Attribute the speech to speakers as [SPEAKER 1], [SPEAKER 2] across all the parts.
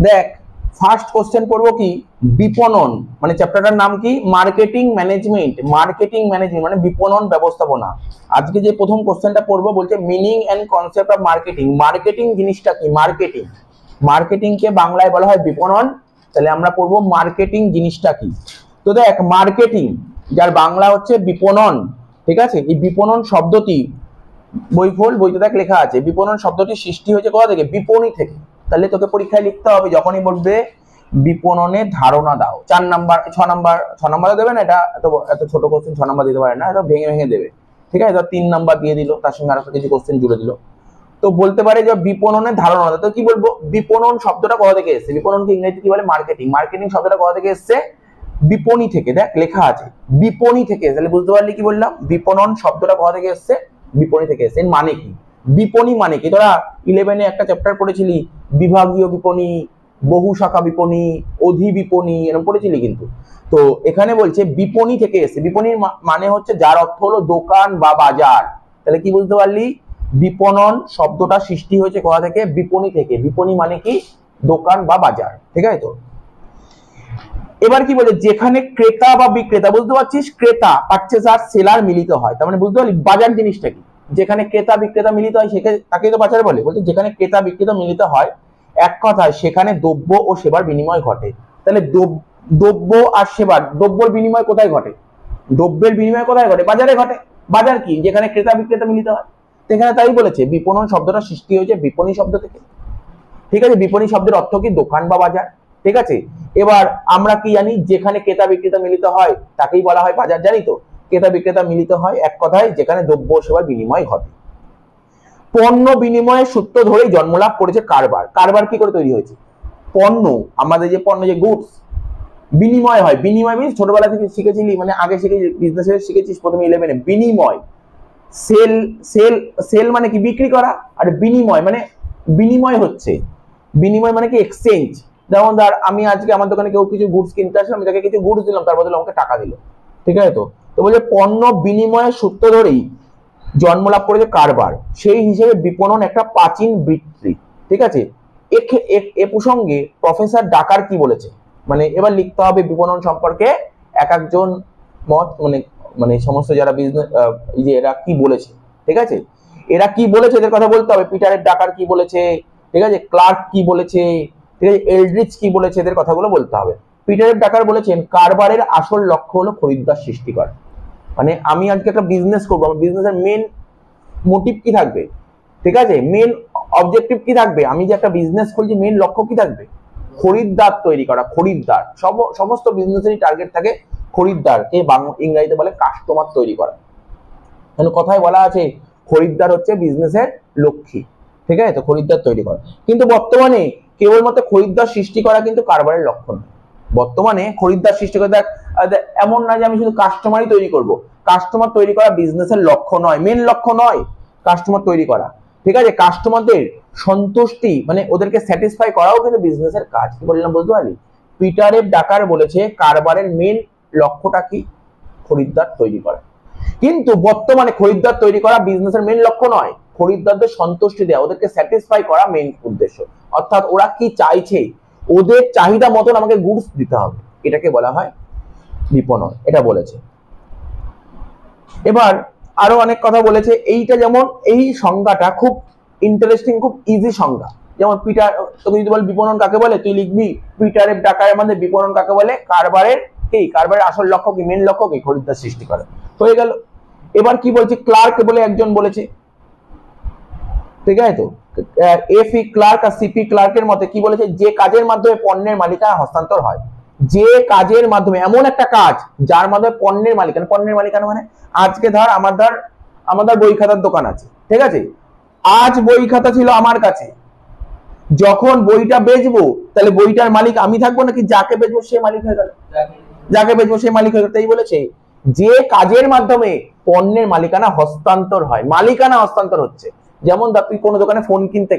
[SPEAKER 1] দেখ first question পড়বো কি, বিপণন মানে চ্যাপ্টারটার নাম কি, মার্কেটিং ম্যানেজমেন্ট। মার্কেটিং ম্যানেজমেন্ট মানে বিপণন ব্যবস্থাপনা। আজকে যে প্রথম কোশ্চেনটা পড়বো বলছে meaning and concept of marketing. Marketing জিনিসটা কি, মার্কেটিং, মার্কেটিং কে বাংলায় বলা হয় বিপণন। তাহলে আমরা পড়বো মার্কেটিং জিনিসটা কি। তো দেখ মার্কেটিং যার বাংলা হচ্ছে বিপণন, ঠিক আছে। এই বিপণন শব্দটি বই খোল, বইতে দেখ লেখা আছে বিপণন শব্দটি সৃষ্টি হয়েছে কোথা থেকে, বিপণী থেকে। তাহলে তোকে পরীক্ষায় লিখতে হবে যখনই বলবে বিপণনের ধারণা দাও, 4 নাম্বার 6 নাম্বার দেবে না, এটা এত ছোট কোশ্চেন 6 নাম্বার দিতে পারে না, এটা ভেঙে ভেঙে দেবে, ঠিক আছে। 3 নাম্বার দিয়ে দিল, তার সঙ্গে আরো কিছু কোশ্চেন জুড়ে দিল। তো বলতে পারে যে বিপণনের ধারণা, তো কি বলবো, বিপণন শব্দটা কোথা থেকে এসেছে, বিপণনকে ইংরেজিতে কি বলে, মার্কেটিং। মার্কেটিং শব্দটা কোথা থেকে এসেছে, বিপণী থেকে। দেখ লেখা আছে বিপণী থেকে, তাহলে বুঝতে পারলি কি বললাম, বিপণন শব্দটা কোথা থেকে এসেছে, বিপণী থেকে এসেছে। মানে কি বিপণী, মানে কি তোরা 11-এ একটা চ্যাপ্টার পড়েছিলি বিভাগীয় বিপণী, বহু শাখা বিপণী, অধি বিপণী, এরকম পড়েছিলি কিন্তু। তো এখানে বলছে বিপণী থেকে এসেছে। বিপণীর মানে হচ্ছে যার অর্থ হলো দোকান বা বাজার। তাহলে কি বুঝতে পারলি, বিপণন শব্দটা সৃষ্টি হয়েছে কোথা থেকে, বিপণী থেকে। বিপণী মানে কি দোকান বা বাজার, ঠিক আছে। তো এবার কি বলে, যেখানে ক্রেতা বা বিক্রেতা, বুঝতে পারছিস, ক্রেতা পারচেজার সেলার মিলিত হয়, তার মানে বুঝতে পারলি বাজার জিনিসটা কি। যেখানে ক্রেতা বিক্রেতা মিলিত হয় তাকেই তো বাজার বলে। বলছে যেখানে ক্রেতা বিক্রেতা মিলিত হয়, এক কথায় সেখানে দ্রব্য ও সেবার বিনিময় ঘটে। তাহলে দ্রব্য আর সেবার, দ্রব্যের বিনিময় কোথায় ঘটে, দ্রব্যের বিনিময় কোথায় ঘটে, বাজারে ঘটে। বাজার কি, যেখানে ক্রেতা বিক্রেতা মিলিত হয়। সেখানে তাই বলেছে বিপণন শব্দটা সৃষ্টি হয়েছে বিপণী শব্দ থেকে, ঠিক আছে। বিপণী শব্দের অর্থ কি, দোকান বা বাজার, ঠিক আছে। এবার আমরা কি জানি, যেখানে ক্রেতা বিক্রেতা মিলিত হয় তাকেই বলা হয় বাজার, জানি তো। ক্রেতা বিক্রেতা মিলিত হয় এক কথায় যেখানে দ্রব্য সেবার বিনিময় ঘটে। পণ্য বিনিময়ের সূত্র ধরেই জন্মলাভ করেছে কারবার। কারবার কি করে তৈরি হয়েছে, পণ্য, আমাদের যে পণ্য, যে গুডস, বিনিময় হয়। বিনিময় মিনস ছোটবেলা থেকে শিখেছিলি, মানে আগে বিজনেসে শিখেছিস প্রথমে 11-এ, বিনিময়। সেল সেল সেল মানে কি বিক্রি করা, আর বিনিময় মানে বিনিময় হচ্ছে, বিনিময় মানে কি এক্সচেঞ্জ। যেমন ধর আমি আজকে আমার দোকানে কেউ কিছু গুডস কিনতে আসলো, আমি তাকে কিছু গুডস দিলাম, তার বদলে আমাকে টাকা দিল, ঠিক আছে। তো বলছে পণ্য বিনিময়ের সূত্র ধরেই জন্মলাভ করেছে কারবার, সেই হিসেবে বিপণন একটা প্রাচীন বৃত্তি, ঠিক আছে। এ প্রসঙ্গে প্রফেসর ডাকার কি বলেছে, মানে এবার লিখতে হবে বিপণন সম্পর্কে এক একজন মত, মানে মানে সমস্ত যারা বিজনেস, যে এরা কি বলেছে, ঠিক আছে, এরা কি বলেছে এদের কথা বলতে হবে। পিটারের ডাকার কি বলেছে, ঠিক আছে, ক্লার্ক কি বলেছে, ঠিক আছে, এলড্রিচ কি বলেছে, এদের কথাগুলো বলতে হবে। পিটারের ডাকার বলেছেন কারবারের আসল লক্ষ্য হলো খরিদ্দার সৃষ্টি করা। মানে আমি আজকে একটা বিজনেস করবো, আমার বিজনেসের মেন মোটিভ কি থাকবে, ঠিক আছে, মেন অবজেক্টিভ কি থাকবে, আমি যে একটা বিজনেস করছি মেন লক্ষ্য কি থাকবে, খরিদ্দার তৈরি করা। খরিদ্দার, সমস্ত বিজনেসেরই টার্গেট থাকে খরিদ্দার, কে ইংরেজিতে বলে কাস্টমার তৈরি করা। মানে কথায় বলা আছে খরিদ্দার হচ্ছে বিজনেসের লক্ষ্মী, ঠিক আছে। তো খরিদ্দার তৈরি করা, কিন্তু বর্তমানে কেবলমাত্র খরিদ্দার সৃষ্টি করা কিন্তু কারবারের লক্ষ্য নয়। বর্তমানে খরিদ্দার সৃষ্টি করে, এমন না যে আমি শুধু কাস্টমারই তৈরি করব। কাস্টমার তৈরি করা বিজনেসের লক্ষ্য নয়, মেন লক্ষ্য নয় কাস্টমার তৈরি করা, ঠিক আছে। কাস্টমারদের সন্তুষ্টি মানে ওদেরকে স্যাটিসফাই করাও কিন্তু বিজনেসের কাজ। কি বললাম বুঝতে পারলি, পিটারের ডাকার বলেছে কারবারের মেন লক্ষ্যটা কি, খরিদ্দার তৈরি করা। কিন্তু বর্তমানে খরিদ্দার তৈরি করা বিজনেসের মেন লক্ষ্য নয়, খরিদ্দারদের সন্তুষ্টি দেওয়া, ওদেরকে স্যাটিসফাই করা মেন উদ্দেশ্য। অর্থাৎ ওরা কি চাইছে, ওদের চাহিদা মতন আমাকে গুডস দিতে হবে, এটাকে বলা হয় বিপণন, এটা বলেছে। এবার আরো অনেক কথা বলেছে। এইটা যেমন এই সংজ্ঞাটা খুব ইন্টারেস্টিং, খুব ইজি সংজ্ঞা। যেমন পিটার, তোকে যদি বল বিপণন কাকে বলে, তুই লিখবি পিটারের ডাকারের মধ্যে বিপণন কাকে বলে, কারবারের কি, কারবারের আসল লক্ষ্য কি, মেন লক্ষ্য কি, খরিদ্দার সৃষ্টি করে, হয়ে গেল। এবার কি বলছে, ক্লার্ক বলে একজন বলেছে, ঠিক আছে। তো এফ.ই. ক্লার্ক আর সি.পি. ক্লার্কের মতে কি বলেছে, যে কাজের মাধ্যমে পণ্যের মালিকানা হস্তান্তর হয়, যে কাজের মাধ্যমে, এমন একটা কাজ যার মাধ্যমে পণ্যের মালিকানা, পণ্যের মালিকানা মানে আজকে ধর আমার বই খাতার দোকান আছে, ঠিক আছে। আজ বই খাতা ছিল আমার কাছে, যখন বইটা বেচবো তাহলে বইটার মালিক আমি থাকবো নাকি যাকে বেচবো সে মালিক হয়ে গেল, যাকে বেচবো সে মালিক হয়ে গেল। তাই বলেছে যে কাজের মাধ্যমে পণ্যের মালিকানা হস্তান্তর হয়, মালিকানা হস্তান্তর হচ্ছে। যেমন তুই কোনো দোকানে ফোন কিনতে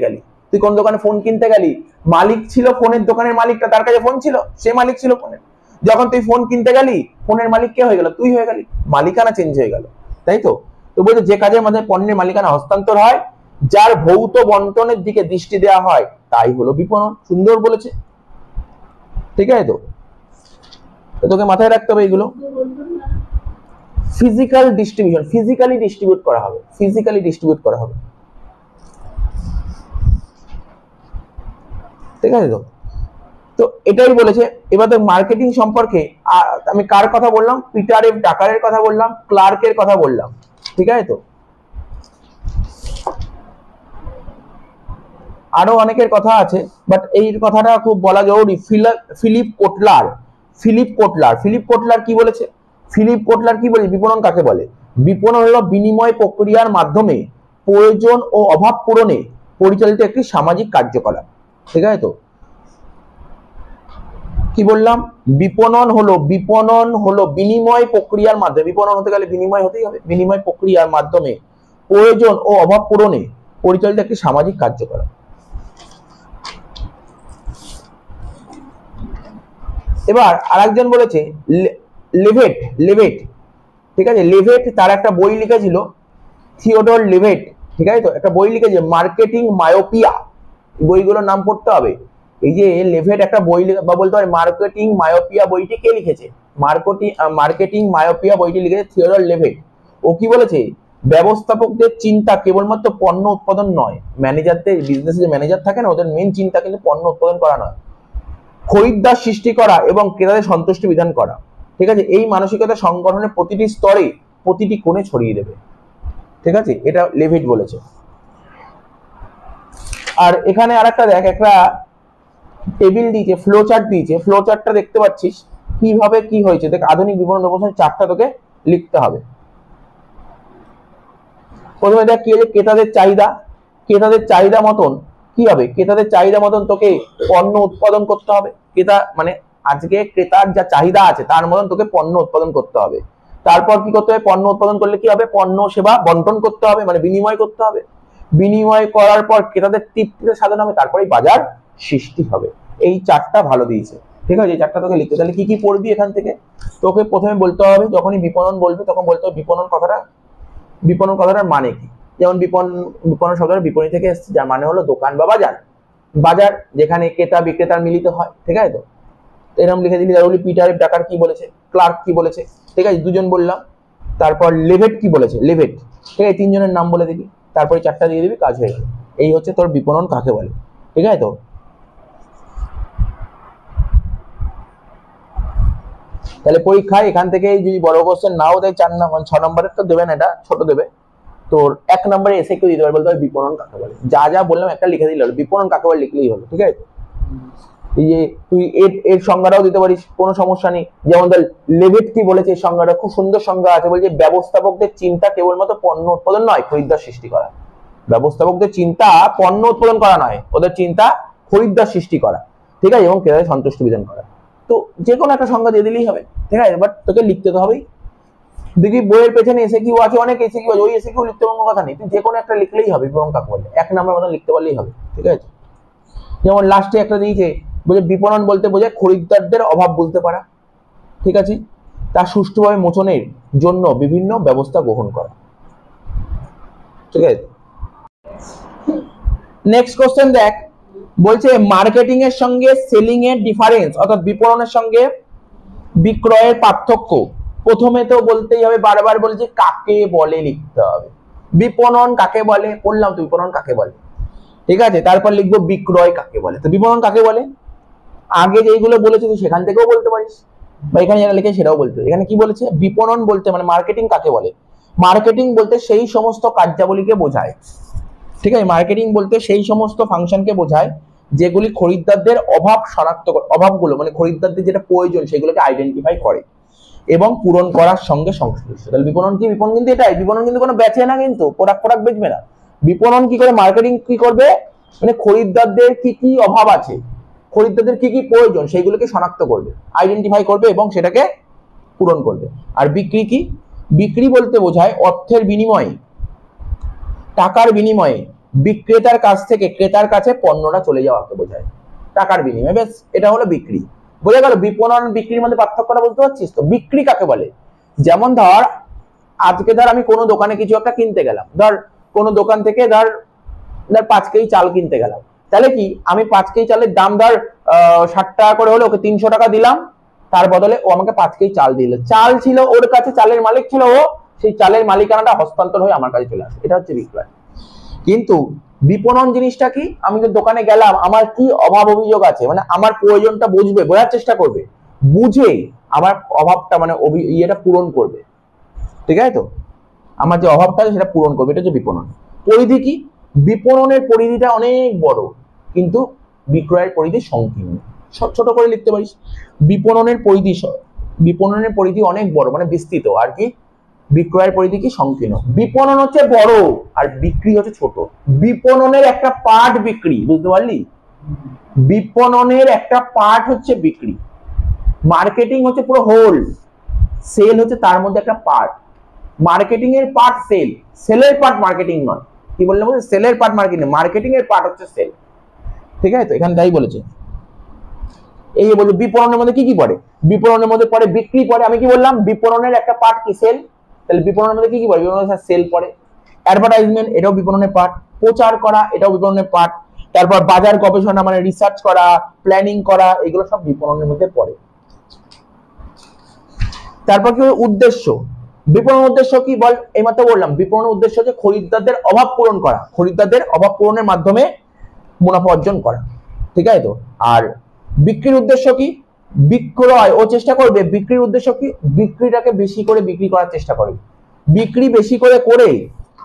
[SPEAKER 1] গেলি, মালিক ছিল ফোনের দোকানের মালিকটা, তার কাছে ফোন ছিল, সে মালিক ছিল ফোনের। যখন তুই ফোন কিনতে গেলি, ফোনের মালিক কে হয়ে গেল, তুই হয়ে গেলি, মালিকানা চেঞ্জ হয়ে গেল, তাই তো। তো বলছে যে কাজের মাধ্যমে পণ্যের মালিকানা হস্তান্তর হয়, যার ভৌত বন্টনের দিকে দৃষ্টি দেওয়া হয়, তাই হলো বিপণন। সুন্দর বলেছে। ঠিক আছে? তো তোকে মাথায় রাখতে হবে এগুলো। ফিজিক্যাল ডিস্ট্রিবিউশন, ফিজিক্যালি ডিস্ট্রিবিউট করা হবে, ফিজিক্যালি ডিস্ট্রিবিউট করা হবে। ঠিক আছে? তো তো এটাই বলেছে। এবার দেখ মার্কেটিং সম্পর্কে আমি কার কথা বললাম, পিটার এফ ডাকারের কথা বললাম, ক্লার্কের কথা বললাম। ঠিক আছে? তো আরো অনেকের কথা আছে, বাট এই কথাটা খুব বলা জরুরি। Philip Kotler, Philip Kotler, Philip Kotler কি বলেছে? ফিলিপ কোটলার কি বলে বিপণন কাকে বলে? বিপণন হলো বিনিময় প্রক্রিয়ার মাধ্যমে প্রয়োজন ও অভাব পূরণে পরিচালিত একটি সামাজিক কার্যকলাপ। ঠিক আছে? তো কি বললাম? বিপণন হলো বিনিময় প্রক্রিয়ার মাধ্যমে, বিপণন হতে গেলে বিনিময় হতেই হবে, বিনিময় প্রক্রিয়ার মাধ্যমে প্রয়োজন ও অভাব পূরণে পরিচালিত একটি সামাজিক কার্যকলাপ। এবার আরেকজন বলেছে লেভেট, লেভেট। ঠিক আছে? লেভেট তার একটা বই লিখেছিল, থিওডর লেভেট। ঠিক আছে? তো একটা বই লিখেছে মার্কেটিং মায়োপিয়া, বইগুলোর নাম পড়তে হবে। এই যে লেভেট একটা বই বা বলতে পারে মার্কেটিং মায়োপিয়া বইটি কে লিখেছে? মার্কেটিং মায়োপিয়া বইটি লিখেছে থিওডর লেভেট। ও কি বলেছে? ব্যবস্থাপকদের চিন্তা কেবলমাত্র পণ্য উৎপাদন নয়, ম্যানেজারদের, বিজনেসে যে ম্যানেজার থাকে না, ওদের মেন চিন্তা কিন্তু পণ্য উৎপাদন করা নয়, খরিদ্দার সৃষ্টি করা এবং ক্রেতাদের সন্তুষ্টি বিধান করা। ঠিক আছে? এই মানসিকতা সংগঠনের প্রতিটি স্তরে, প্রতিটি কোণে ছড়িয়ে দেবে। ঠিক আছে? এটা লেভিট বলেছে। আর এখানে আরেকটা দেখ, একটা টেবিল দিয়েছে, ফ্লো চার্ট দিয়েছে। ফ্লো চার্টটা দেখতে পাচ্ছিস কিভাবে কি হয়েছে। দেখ আধুনিক বিপণন ব্যবস্থার চার্টটা তোকে লিখতে হবে। প্রথমে দেখ কি হয়েছে, ক্রেতাদের চাহিদা, ক্রেতাদের চাহিদা মতন কি হবে, ক্রেতাদের চাহিদা মতন তোকে পণ্য উৎপাদন করতে হবে। ক্রেতা মানে আজকে ক্রেতার যা চাহিদা আছে তার মতন তোকে পণ্য উৎপাদন করতে হবে। তারপর কি করতে হবে, পণ্য উৎপাদন করলে কি হবে, পণ্য সেবা বন্টন করতে হবে, মানে বিনিময় করতে হবে। বিনিময় করার পর ক্রেতাদের তৃপ্তিতে সাধন হবে, তারপরে বাজার সৃষ্টি হবে। এই চারটা ভালো দিয়েছে। ঠিক আছে? এই চারটা তোকে লিখতে। তাহলে কি কি পড়বি এখান থেকে? তোকে প্রথমে বলতে হবে, যখনই বিপণন বলবি তখন বলতে হবে বিপণন কথাটার মানে কি। যেমন বিপণন শব্দটা বিপণী থেকে এসেছে, যার মানে হলো দোকান বা বাজার। বাজার যেখানে ক্রেতা বিক্রেতার মিলিত হয়। ঠিক আছে? তো এরকম লিখে দিলি। তাহলে পিটার এফ ডাকার কি বলেছে, ক্লার্ক কি বলেছে। ঠিক আছে? দুজন বললাম। তারপর লেভেট কি বলেছে, লেভেট। ঠিক আছে? তিনজনের নাম বলে দিবি, তারপরে চারটা দিয়ে দিবি, কাজ হয়ে গেল। এই হচ্ছে তোর বিপণন কাকে বলে। ঠিক আছে? তো তাহলে পরীক্ষায় এখান থেকে যদি বড় কোশ্চেন নাও দেয়, 4 নম্বর 6 নম্বরের তো দেবে না, এটা ছোট দেবে। তোর 1 নম্বরে এসে কেউ দিতে পারে, বলতে হবে বিপণন কাকে বলে। যা যা বললাম একটা লিখে দিলে হলো, বিপণন কাকে বলে লিখলেই হলো। ঠিক আছে? এই যে তুই এর সংজ্ঞাটাও দিতে পারিস, কোনো সমস্যা নেই। যেমন ধর লেভিট কি বলেছে, এই সংজ্ঞাটা খুব সুন্দর সংজ্ঞা আছে, বলছে ব্যবস্থাপকদের চিন্তা কেবলমাত্র পণ্য উৎপাদন নয়, খরিদ্দার সৃষ্টি করা। ব্যবস্থাপকদের চিন্তা পণ্য উৎপাদন করা নয়, ওদের চিন্তা খরিদ্দার সৃষ্টি করা। ঠিক আছে? এবং ক্রেতাদের সন্তুষ্টি বিধান করা। তো যে কোনো একটা সংজ্ঞা দিয়ে দিলেই হবে। ঠিক আছে? বাট তোকে লিখতে তো হবেই। দেখবি বইয়ের পেছনে এসে কিউ আছে, অনেক এসে কিউ আছে, ওই এসে কিউ লিখতে কোনো কথা নেই, তুই যে কোনো একটা লিখলেই হবে বিপণন কাকে বলে, 1 নম্বর মতন লিখতে পারলেই হবে। ঠিক আছে? যেমন লাস্টে একটা দিয়েছে, বলে বিপণন বলতে বোঝায় খরিদ্দারদের অভাব বলতে পারা। ঠিক আছে? তা সুষ্ঠুভাবে মোচনের জন্য বিভিন্ন ব্যবস্থা গ্রহণ করা। ঠিক আছে? নেক্সট কোশ্চেন দেখ, বলছে মার্কেটিং এর সঙ্গে সেলিং এর ডিফারেন্স, অর্থাৎ বিপণনের সঙ্গে বিক্রয়ের পার্থক্য। প্রথমে তো বলতেই হবে, বারবার বলছে কাকে বলে লিখতে হবে। বিপণন কাকে বলে পড়লাম, তো বিপণন কাকে বলে। ঠিক আছে? তারপর লিখবো বিক্রয় কাকে বলে। তো বিপণন কাকে বলে আগে যেইগুলো বলেছে তুই সেখান থেকেও বলতে পারিস, বা এখানে যেটা লিখে সেটাও বলতে পারিস। এখানে কি বলেছে, বিপণন বলতে মানে মার্কেটিং কাকে বলে। মার্কেটিং বলতে সেই সমস্ত কার্যাবলীকে বোঝায়। ঠিক আছে? মার্কেটিং বলতে সেই সমস্ত ফাংশনকে বোঝায় যেগুলি খরিদ্দারদের অভাব শনাক্ত, অভাবগুলো মানে খরিদ্দারদের যেটা প্রয়োজন সেগুলোকে আইডেন্টিফাই করে এবং পূরণ করার সঙ্গে সংশ্লিষ্ট। তাহলে বিপণন কি, বিপণন কিন্তু এটাই। বিপণন কিন্তু কোনো বেচে না, কিন্তু প্রোডাক্ট বেচবে না। বিপণন কি করে, মার্কেটিং কি করবে, মানে খরিদ্দারদের কি কি অভাব আছে, খরিদ্দারদের কি কি প্রয়োজন সেগুলোকে শনাক্ত করবে, আইডেন্টিফাই করবে এবং সেটাকে পূরণ করবে। আর বিক্রি কি, বিক্রি বলতে বোঝায় অর্থের বিনিময়ে, টাকার বিনিময়ে বিক্রেতার কাছ থেকে ক্রেতার কাছে পণ্যটা চলে যাওয়াকে বোঝায়, টাকার বিনিময়ে। বেশ, এটা হলো বিক্রি। বোঝা গেল বিপণন বিক্রির মধ্যে পার্থক্যটা বুঝতে পারছিস তো? বিক্রি কাকে বলে, যেমন ধর আজকে ধর আমি কোনো দোকানে কিছু একটা কিনতে গেলাম, ধর কোনো দোকান থেকে ধর 5 কেজি চাল কিনতে গেলাম, তাহলে কি আমি 5 কেজি চালের দাম ধর 60 টাকা করে হলো, ওকে 300 টাকা দিলাম, তার বদলে ও আমাকে 5 কেজি চাল দিল। চাল ছিল ওর কাছে, চালের মালিক ছিল ও, সেই চালের মালিকানাটা হস্তান্তর হয়ে আমার কাছে চলে আসে, এটা হচ্ছে বিক্রয়। কিন্তু বিপণন জিনিসটা কি, আমি তো দোকানে গেলাম, আমার কি অভাব অভিযোগ আছে, মানে আমার প্রয়োজনটা বুঝবে, বোঝার চেষ্টা করবে, বুঝে আমার অভাবটা মানে ইয়েটা পূরণ করবে, ঠিক আছে তো, আমার যে অভাবটা আছে সেটা পূরণ করবে, এটা হচ্ছে বিপণন। পরিধি কি, বিপণনের পরিধিটা অনেক বড় কিন্তু বিক্রয়ের পরিধি সংকীর্ণ। ছোট করে লিখতে পারিস, বিপণনের পরিধি অনেক বড় মানে বিস্তৃত, আর কি বিক্রয়ের পরিধি কি সংকীর্ণ। বিপণন হচ্ছে বড় আর বিক্রি হচ্ছে ছোট। বিপণনের একটা পার্ট বিক্রি, বুঝতে পারলি, বিপণনের একটা পার্ট হচ্ছে বিক্রি, মার্কেটিং হচ্ছে পুরো হোল, সেল হচ্ছে তার মধ্যে একটা পার্ট। মার্কেটিং এর পার্ট সেল, সেলের পার্ট মার্কেটিং নয়। কি বললাম, সেলের পার্ট মার্কেটিং, মার্কেটিং এর পার্ট হচ্ছে সেল, ঠিক আছে তো, এখানে তাই বলেছে। এই যে বলছে বিপণনের মধ্যে কি কি পড়ে, বিপণনের মধ্যে পড়ে বিক্রি পড়ে, আমি কি বললাম বিপণনের একটা পার্ট কি সেল, তাহলে বিপণনের মধ্যে কি কি পড়ে, বিপণনের সেল পড়ে। অ্যাডভার্টাইজমেন্ট, এটাও বিপণনের পার্ট। প্রচার করা, এটাও বিপণনের পার্ট। তারপর বাজার গবেষণা মানে রিসার্চ করা, প্ল্যানিং করা, এগুলো সব বিপণনের মধ্যে পড়ে। তারপর কি উদ্দেশ্য, বিপণন উদ্দেশ্য কি বল, এইমাত্র বললাম বিপণনের উদ্দেশ্য হচ্ছে খরিদ্দারদের অভাব পূরণ করা, খরিদ্দারদের অভাব পূরণের মাধ্যমে মুনাফা অর্জন করা, ঠিক আছে তো। আর বিক্রির উদ্দেশ্য কি, বিক্রয়, ও চেষ্টা করবে, বিক্রির উদ্দেশ্য কি, বিক্রিটাকে বেশি করে বিক্রি করার চেষ্টা করবে, বিক্রি বেশি করে করে,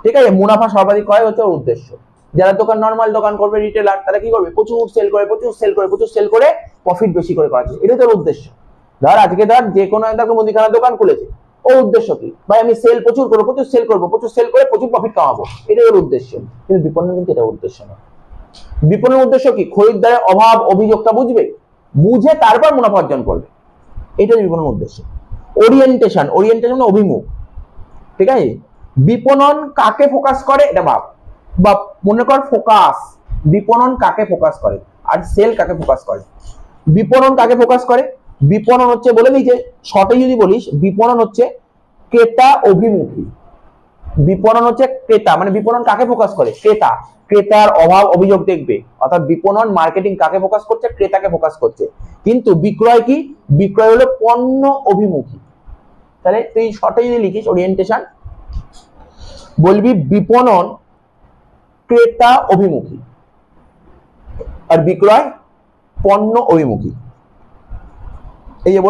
[SPEAKER 1] ঠিক আছে, মুনাফা সর্বাধিক করাই হচ্ছে ওর উদ্দেশ্য। যারা দোকান নরমাল দোকান করবে, রিটেলার, তারা কি করবে, প্রচুর সেল করে প্রফিট বেশি করে করার চেষ্টা, এটা তোর উদ্দেশ্য। ধর আজকে ধর যে কোনো একটা মুদিখানার দোকান খুলেছে, ওর উদ্দেশ্য কি, ভাই আমি সেল প্রচুর করবো, প্রচুর সেল করে প্রচুর প্রফিট কামাবো, এটাই ওর উদ্দেশ্য। কিন্তু বিপণন কিন্তু এটা উদ্দেশ্য না। বিপণনের উদ্দেশ্য কি, খরিদ্দারের অভাব অভিযোগটা বুঝবে, বুঝে তারপর মুনাফা অর্জন করবে, এটা বিপণনের উদ্দেশ্য। ওরিয়েন্টেশন, ওরিয়েন্টেশন মানে অভিমুখ, ঠিক আছে। বিপণন কাকে ফোকাস করে, এটা বা মনে কর ফোকাস, বিপণন কাকে ফোকাস করে আর সেল কাকে ফোকাস করে। বিপণন কাকে ফোকাস করে, বিপণন হচ্ছে, বলে দিই যে শর্টে যদি বলিস, বিপণন হচ্ছে ক্রেতা অভিমুখী। বিপণন হচ্ছে ক্রেতা, মানে বিপণন কাকে ফোকাস করে, ক্রেতা, ক্রেতার অভাব অভিযোগ দেখবে, অর্থাৎ বিপণন মার্কেটিং কাকে ফোকাস করছে, ক্রেতাকে ফোকাস করছে। কিন্তু বিক্রয় কি, বিক্রয় হলো পণ্য অভিমুখী। তাহলে তুই শর্টে যদি লিখিস ওরিয়েন্টেশন, বলবি বিপণন ক্রেতা অভিমুখী আর বিক্রয় পণ্য অভিমুখী। এই যে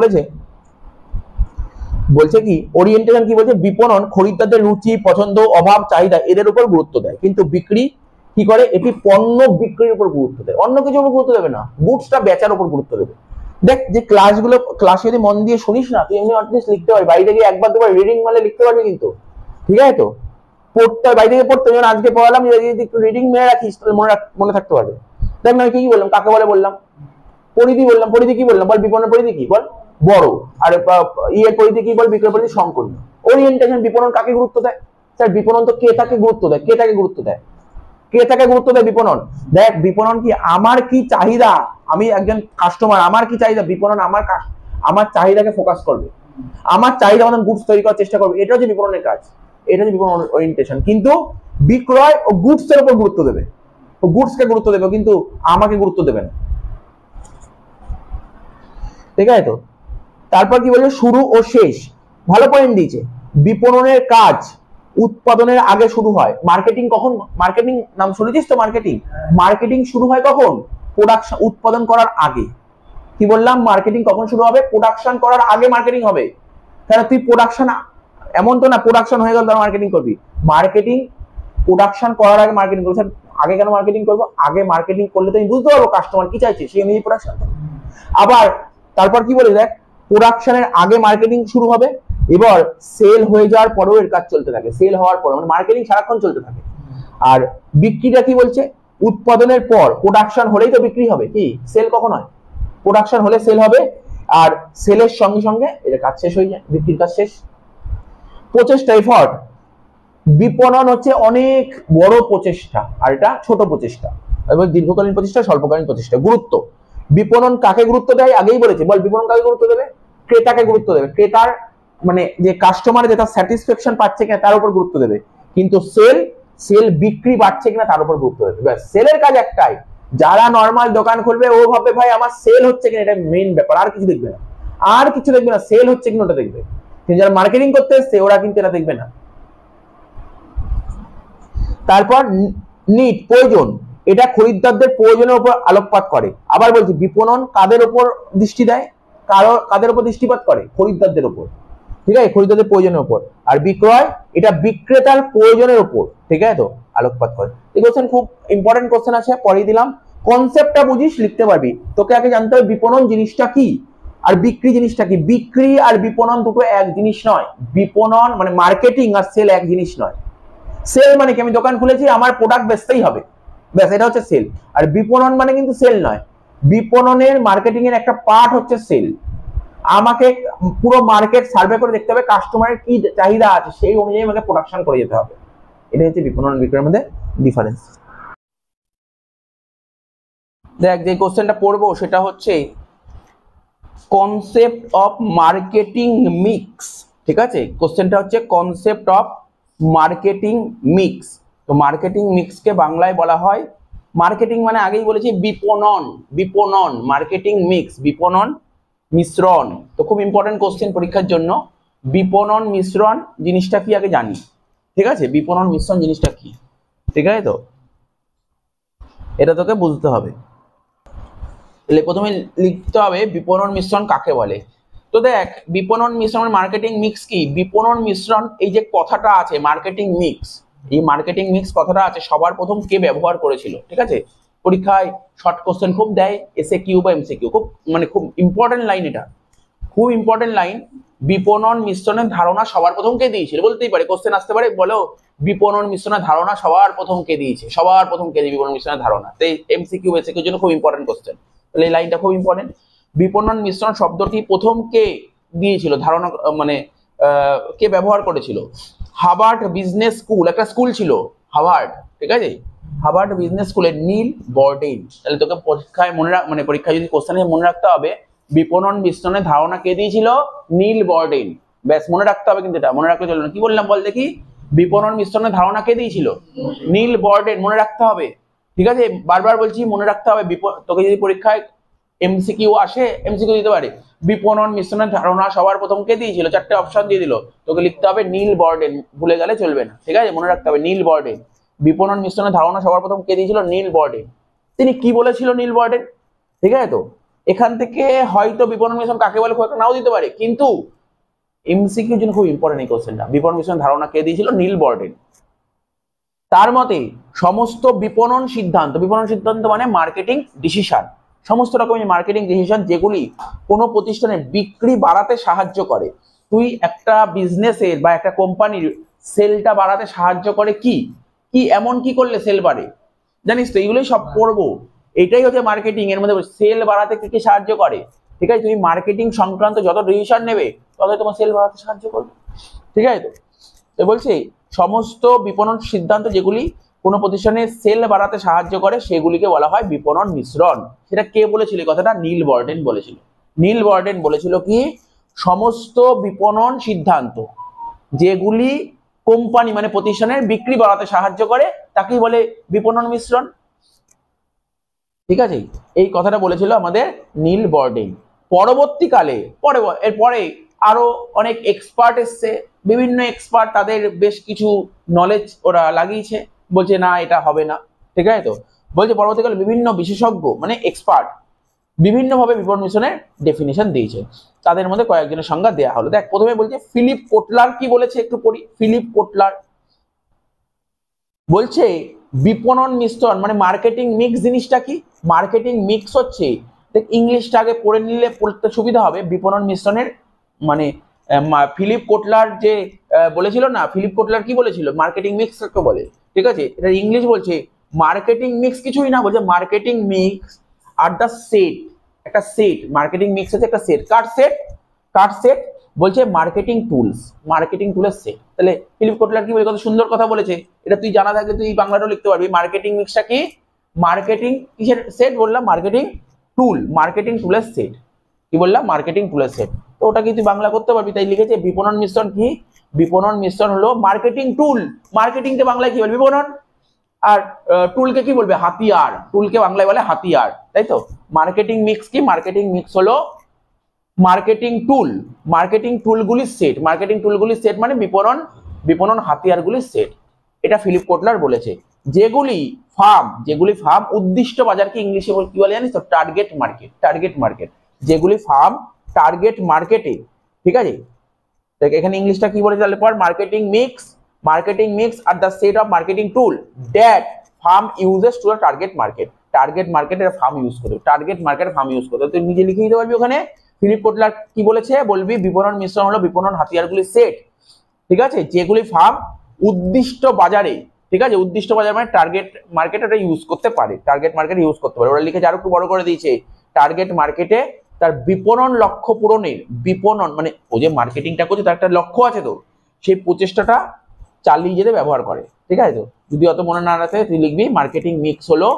[SPEAKER 1] বলছে কি ওরিয়েন্টেশন কি বলছে, বিপণন খরিদ্দারদের রুচি পছন্দ অভাব চাহিদা এদের উপর গুরুত্ব দেয়, কিন্তু বিক্রি কি করে, এটি পণ্য বিক্রির উপর গুরুত্ব দেয়, অন্য কিছুর উপর গুরুত্ব দেবে না, গুডসটা বেচার উপর গুরুত্ব দেবে। দেখ যে ক্লাসে যদি মন দিয়ে শুনিস না, তুই এমনি অ্যাটলিস্ট লিখতে পারবি, বাইরে গিয়ে একবার দুবার রিডিং মারলে লিখতে পারবি কিন্তু, ঠিক আছে তো। পড়তে বাইরে থেকে পড়তে, যেমন আজকে পড়ালাম, যদি একটু রিডিং মেরে রাখিস তাহলে মনে থাকতে পারবে। দেখ না কি বললাম, কাকে বলে বললাম, পরিধি বললাম, পরিধি কি বললাম বল, বিপণনের পরিধি কি বল, বড়, আর ইয়ের পরিধি কি বল, বিক্রয় পরিধি সংকীর্ণ। ওরিয়েন্টেশন, বিপণন কাকে গুরুত্ব দেয়, স্যার বিপণন তো ক্রেতাকে গুরুত্ব দেয়, ক্রেতাকে গুরুত্ব দেয় বিপণন। দেখ বিপণন কি, আমার কি চাহিদা, আমি একজন কাস্টমার, আমার কি চাহিদা, বিপণন আমার চাহিদাকে ফোকাস করবে, আমার চাহিদা মতন গুডস তৈরি করার চেষ্টা করবে, এটা হচ্ছে বিপণনের কাজ, এটা হচ্ছে বিপণন ওরিয়েন্টেশন। কিন্তু বিক্রয় ও গুডস এর উপর গুরুত্ব দেবে, ও গুডসকে গুরুত্ব দেবে কিন্তু আমাকে গুরুত্ব দেবে না, ঠিক আছে তো। তারপর কি বলছে, শুরু ও শেষ, ভালো পয়েন্ট দিয়েছে। বিপণনের কাজ উৎপাদনের আগে শুরু হয়। মার্কেটিং কখন, মার্কেটিং নাম শুনেছিস তো, মার্কেটিং শুরু হয় কখন, প্রোডাকশন উৎপাদন করার আগে। কি বললাম, মার্কেটিং কখন শুরু হবে, প্রোডাকশন করার আগে মার্কেটিং হবে। তাহলে তুই প্রোডাকশন, এমন তো না প্রোডাকশন হয়ে গেল তার মার্কেটিং করবি, মার্কেটিং প্রোডাকশন করার আগে মার্কেটিং করবি। আগে কেন মার্কেটিং করবো, আগে মার্কেটিং করলে তুমি বুঝতে পারবো কাস্টমার কি চাইছে, সেই অনুযায়ী প্রোডাকশন। আবার তারপর কি বলে, দেখ প্রোডাকশনের আগে মার্কেটিং শুরু হবে, এবার সেল হয়ে যাওয়ার পরেও এর কাজ চলতে থাকে, সেল হওয়ার পরে মানে মার্কেটিং সারাক্ষণ চলতে থাকে। আর বিক্রিটা কি বলছে, উৎপাদনের পর, প্রোডাকশন হলেই তো বিক্রি হবে, কি সেল কখন হয়, প্রোডাকশন হলে সেল হবে, আর সেলের সঙ্গে সঙ্গে এর কাজ শেষ হয়ে যায়, বিক্রির কাজ শেষ। প্রচেষ্টা, এফর্ট, বিপণন হচ্ছে অনেক বড় প্রচেষ্টা আর এটা ছোট প্রচেষ্টা, এবং দীর্ঘকালীন প্রচেষ্টা, স্বল্পকালীন প্রচেষ্টা। গুরুত্ব, বিপণন কাকে গুরুত্ব দেয়, আগেই বলেছি, বল বিপণন কাকে গুরুত্ব দেবে, ক্রেতাকে গুরুত্ব দেবে, ক্রেতার মানে যে কাস্টমার যেটা স্যাটিসফ্যাকশন পাচ্ছে কিনা তার উপর গুরুত্ব দেবে। কিন্তু সেল বিক্রি বাড়ছে কিনা তার উপর গুরুত্ব দেবে। ব্যাস, সেলের কাজ একটাই, যারা নর্মাল দোকান খুলবে ও ভাবে ভাই আমার সেল হচ্ছে কিনা, এটা মেইন ব্যাপার, আর কিছু দেখবে না, আর কিছু দেখবে না, সেল হচ্ছে কিনা ওটা দেখবে। কিন্তু যারা মার্কেটিং করতে এসছে ওরা কিন্তু এটা দেখবে না। তারপর নিড, প্রয়োজন, এটা খরিদ্দারদের প্রয়োজনের উপর আলোকপাত করে। আবার বলছি, বিপণন কাদের উপর দৃষ্টি দেয়, কাদের উপর দৃষ্টিপাত করে, খরিদ্দারদের উপর, ঠিক আছে, খরিদ্দারদের প্রয়োজনের উপর। আর বিক্রয়, এটা বিক্রেতার প্রয়োজনের উপর, ঠিক আছে, তো আলোকপাত করে। এই কোশ্চেন খুব ইম্পর্টেন্ট কোশ্চেন আছে, পড়িয়ে দিলাম। কনসেপ্টটা বুঝিস লিখতে পারবি, তোকে আগে জানতে হবে বিপণন জিনিসটা কি আর বিক্রি জিনিসটা কি। বিক্রি আর বিপণন দুটো এক জিনিস নয়। বিপণন মানে মার্কেটিং আর সেল এক জিনিস নয়। সেল মানে কি, আমি দোকান খুলেছি আমার প্রোডাক্ট বেচতেই হবে, ব্যাস, এটা হচ্ছে সেল। আর বিপণন মানে কিন্তু সেল নয়। বিপণনের মার্কেটিং এর একটা পার্ট হচ্ছে সেল। আমাকে পুরো মার্কেট সার্ভে করে দেখতে হবে কাস্টমারের কি চাহিদা আছে, সেই অনুযায়ী আমাকে প্রোডাকশন করে যেতে হবে। এটা হচ্ছে বিপণন বিক্রয়ের মধ্যে ডিফারেন্স। দেখ, যে কোশ্চেনটা পড়বো সেটা হচ্ছে কনসেপ্ট অফ মার্কেটিং মিক্স, ঠিক আছে। কোশ্চেনটা হচ্ছে কনসেপ্ট অফ মার্কেটিং মিক্স। তো মার্কেটিং মিক্সকে বাংলায় বলা হয়, মার্কেটিং মানে আগেই বলেছি বিপণন, বিপণন, মার্কেটিং মিক্স, বিপণন মিশ্রণ। তো খুব ইম্পর্টেন্ট কোশ্চেন পরীক্ষার জন্য। বিপণন মিশ্রণ জিনিসটা কি আগে জানি, ঠিক আছে, বিপণন মিশ্রণ জিনিসটা কি, ঠিক আছে, তো এটা তোকে বুঝতে হবে। তাহলে প্রথমে লিখতে হবে বিপণন মিশ্রণ কাকে বলে। তো দেখ, বিপণন মিশ্রণ মার্কেটিং মিক্স কি। বিপণন মিশ্রণ, এই যে কথাটা আছে মার্কেটিং মিক্স, এই মার্কেটিং মিক্স কথাটা আছে সবার প্রথম কে ব্যবহার করেছিল, ঠিক আছে। পরীক্ষায় শর্ট কোশ্চেন খুব দেয়, এসএ কিউ বা এমসিকিউ, খুব মানে খুব ইম্পর্টেন্ট লাইন, এটা খুব ইম্পর্টেন্ট লাইন। বিপণন মিশ্রণের ধারণা সবার প্রথম কে দিয়েছিল, বলতেই পারে, কোশ্চেন আসতে পারে, বলো বিপণন মিশ্রণের ধারণা সবার প্রথম কে দিয়েছে, সবার প্রথম কে দিয়ে বিপণন মিশ্রণের ধারণা। তো এমসিকিউ এসএকিউর জন্য খুব ইম্পর্টেন্ট কোশ্চেন, তাহলে এই লাইনটা খুব ইম্পর্টেন্ট। বিপণন মিশ্রণ শব্দটি প্রথম কে দিয়েছিল ধারণা, মানে কে ব্যবহার করেছিল। হার্ভার্ড বিজনেস স্কুল, একটা স্কুল ছিল হার্ভার্ড, ঠিক আছে, হার্ভার্ড বিজনেস স্কুলের নীল বর্ডেন। তাহলে তোকে পরীক্ষায় মনে রাখ, মানে পরীক্ষায় যদি কোশ্চেনে মনে রাখতে হবে বিপণন মিশ্রণের ধারণা কে দিয়েছিল, নীল বর্ডেন, ব্যাস মনে রাখতে হবে। কিন্তু এটা মনে রাখলে চলবে না। কি বললাম বল দেখি, বিপণন মিশ্রণের ধারণা কে দিয়েছিল, নীল বর্ডেন, মনে রাখতে হবে, ঠিক আছে। বারবার বলছি মনে রাখতে হবে। তোকে যদি পরীক্ষায় এমসিকিউ আসে, এমসিকিউ দিতে পারে বিপণন মিশ্রণের ধারণা সবার প্রথম কে দিয়েছিল, চারটে অপশন দিয়ে দিল, তোকে লিখতে হবে নীল বর্ডেন, ভুলে গেলে চলবে না, ঠিক আছে, মনে রাখতে হবে নীল বর্ডেন। বিপণন মিশ্রণের ধারণা সবার প্রথম কে দিয়েছিল, নীল বর্ডেন। তিনি কি বলেছিল নীল বর্ডেন, ঠিক আছে। তো এখান থেকে হয়তো বিপণন মিশ্রণ কাকে বলে খুব একটা নাও দিতে পারে, কিন্তু এমসিকিউর জন্য খুব ইম্পর্টেন্ট এই কোশ্চেনটা। বিপণন মিশ্রণের ধারণা কে দিয়েছিল, নীল বর্ডেন। তার মতে সমস্ত বিপণন সিদ্ধান্ত, বিপণন সিদ্ধান্ত মানে মার্কেটিং ডিসিশন, সমস্ত রকমের মার্কেটিং ডিসিশন যেগুলি কোনো প্রতিষ্ঠানের বিক্রি বাড়াতে সাহায্য করে। তুই একটা বিজনেসের বা একটা কোম্পানির সেলটা বাড়াতে সাহায্য করে কি কি, এমন কি করলে সেল বাড়ে, জানিস তো, এইগুলোই সব পড়বো। এটাই হচ্ছে মার্কেটিং, এর মধ্যে সেল বাড়াতে কি কি সাহায্য করে, ঠিক আছে। তুমি মার্কেটিং সংক্রান্ত যত ডিসিশন নেবে ততই তোমার সেল বাড়াতে সাহায্য করবে, ঠিক আছে। তো বলছি সমস্ত বিপণন সিদ্ধান্ত যেগুলি কোনো প্রতিষ্ঠানের সেল বাড়াতে সাহায্য করে সেগুলিকে বলা হয় বিপণন মিশ্রণ। সেটা কে বলেছিল এই কথাটা, নীল বর্ডেন বলেছিল। নীল বর্ডেন বলেছিল কি, সমস্ত বিপণন সিদ্ধান্ত যেগুলি কোম্পানি মানে প্রতিষ্ঠানের বিক্রি বাড়াতে সাহায্য করে তাকেই বলে বিপণন মিশ্রণ, ঠিক আছে। এই কথাটা বলেছিল আমাদের নীল বর্ডেন। পরবর্তীকালে এরপরে আরো অনেক এক্সপার্ট এসছে, বিভিন্ন এক্সপার্ট তাদের বেশ কিছু নলেজ ওরা লাগিয়েছে, বলছে না এটা হবে না, ঠিক আছে। তো বলছে পরবর্তীকালে বিভিন্ন বিশেষজ্ঞ মানে এক্সপার্ট বিভিন্নভাবে বিপণন মিশ্রণের ডেফিনেশন দিয়েছে, তাদের মধ্যে কয়েকজনের সংজ্ঞা দেওয়া হলো। দেখ, প্রথমে বলছে ফিলিপ কোটলার কি বলেছে একটু পড়ি। ফিলিপ কোটলার বলছে বিপণন মিশ্রণ মানে মার্কেটিং মিক্স জিনিসটা কি। মার্কেটিং মিক্স হচ্ছে, দেখ ইংলিশটা আগে পড়ে নিলে পড়তে সুবিধা হবে। বিপণন মিশ্রণের মানে ফিলিপ কোটলার যে বলেছিল না, ফিলিপ কোটলার কি বলেছিল, মার্কেটিং মিক্স কাকে বলে, ঠিক আছে। এটা ইংলিশ বলছে মার্কেটিং মিক্স কিছুই না, বলছে marketing mix are the set, একটা সেট, মার্কেটিং মিক্স হচ্ছে একটা সেট। কার সেট বলছে মার্কেটিং টুলস, মার্কেটিং টুলের সেট। তাহলে ফিলিপ কোটলার কি বলে, কত সুন্দর কথা বলেছে, এটা তুই জানা থাকলে তুই বাংলাটাও লিখতে পারবি। মার্কেটিং মিক্সটা কি, মার্কেটিং কিসের সেট বললাম, মার্কেটিং টুল, মার্কেটিং টুলের সেট। কি বললাম, মার্কেটিং টুলের সেট। তো ওটা কি তুই বাংলা করতে পারবি, তাই লিখেছে বিপণন মিশ্রণ কি, বিপণন মিশ্রণ হলো মার্কেটিং টুল। মার্কেটিংকে বাংলায় কি বলে, বিপণন। আর টুলকে কি বলবে? হাতিয়ার। টুলকে বাংলায় বলে হাতিয়ার, তাই তো। মার্কেটিং মিক্স কি? মার্কেটিং মিক্স হলো মার্কেটিং টুল, মার্কেটিং টুলগুলির সেট। মার্কেটিং টুলগুলির সেট মানে বিপণন হাতিয়ারগুলির সেট। এটা ফিলিপ কোটলার বলেছে। যেগুলি ফার্ম উদ্দিষ্ট বাজারকে ইংলিশে কি বলে জানিস তো? Target market. টার্গেট মার্কেট, যেগুলি ফার্ম টার্গেট মার্কেটে, ঠিক আছে। এখানে ইংলিশটা কি বলেছে তাহলে পর? Marketing mix are the set of marketing tool that farm uses to the target market. Target মার্কেটে ফার্ম ইউজ করবে, টার্গেট মার্কেটে ফার্ম ইউজ করবে। তুই নিজে লিখে দিতে পারবি ওখানে। ফিলিপ কোটলার কি বলেছে? বলবি বিপণন মিশ্রণ হলো বিপণন হাতিয়ারগুলির সেট, ঠিক আছে, যেগুলি ফার্ম উদ্দিষ্ট বাজারে, ঠিক আছে, উদ্দিষ্ট বাজার মানে টার্গেট মার্কেট এটা ইউজ করতে পারে, টার্গেট মার্কেট ইউজ করতে পারে। ওরা লিখেছে আরো একটু বড় করে দিয়েছে, টার্গেট মার্কেটে তার বিপণন লক্ষ্য পূরণের, বিপণন মানে ও যে মার্কেটিংটা করছে তার একটা লক্ষ্য আছে, তো সেই প্রচেষ্টাটা চালিয়ে যেতে ব্যবহার করে, ঠিক আছে। তো যদি অত মনে না রাখে তুই লিখবি মার্কেটিং মিক্স হলো,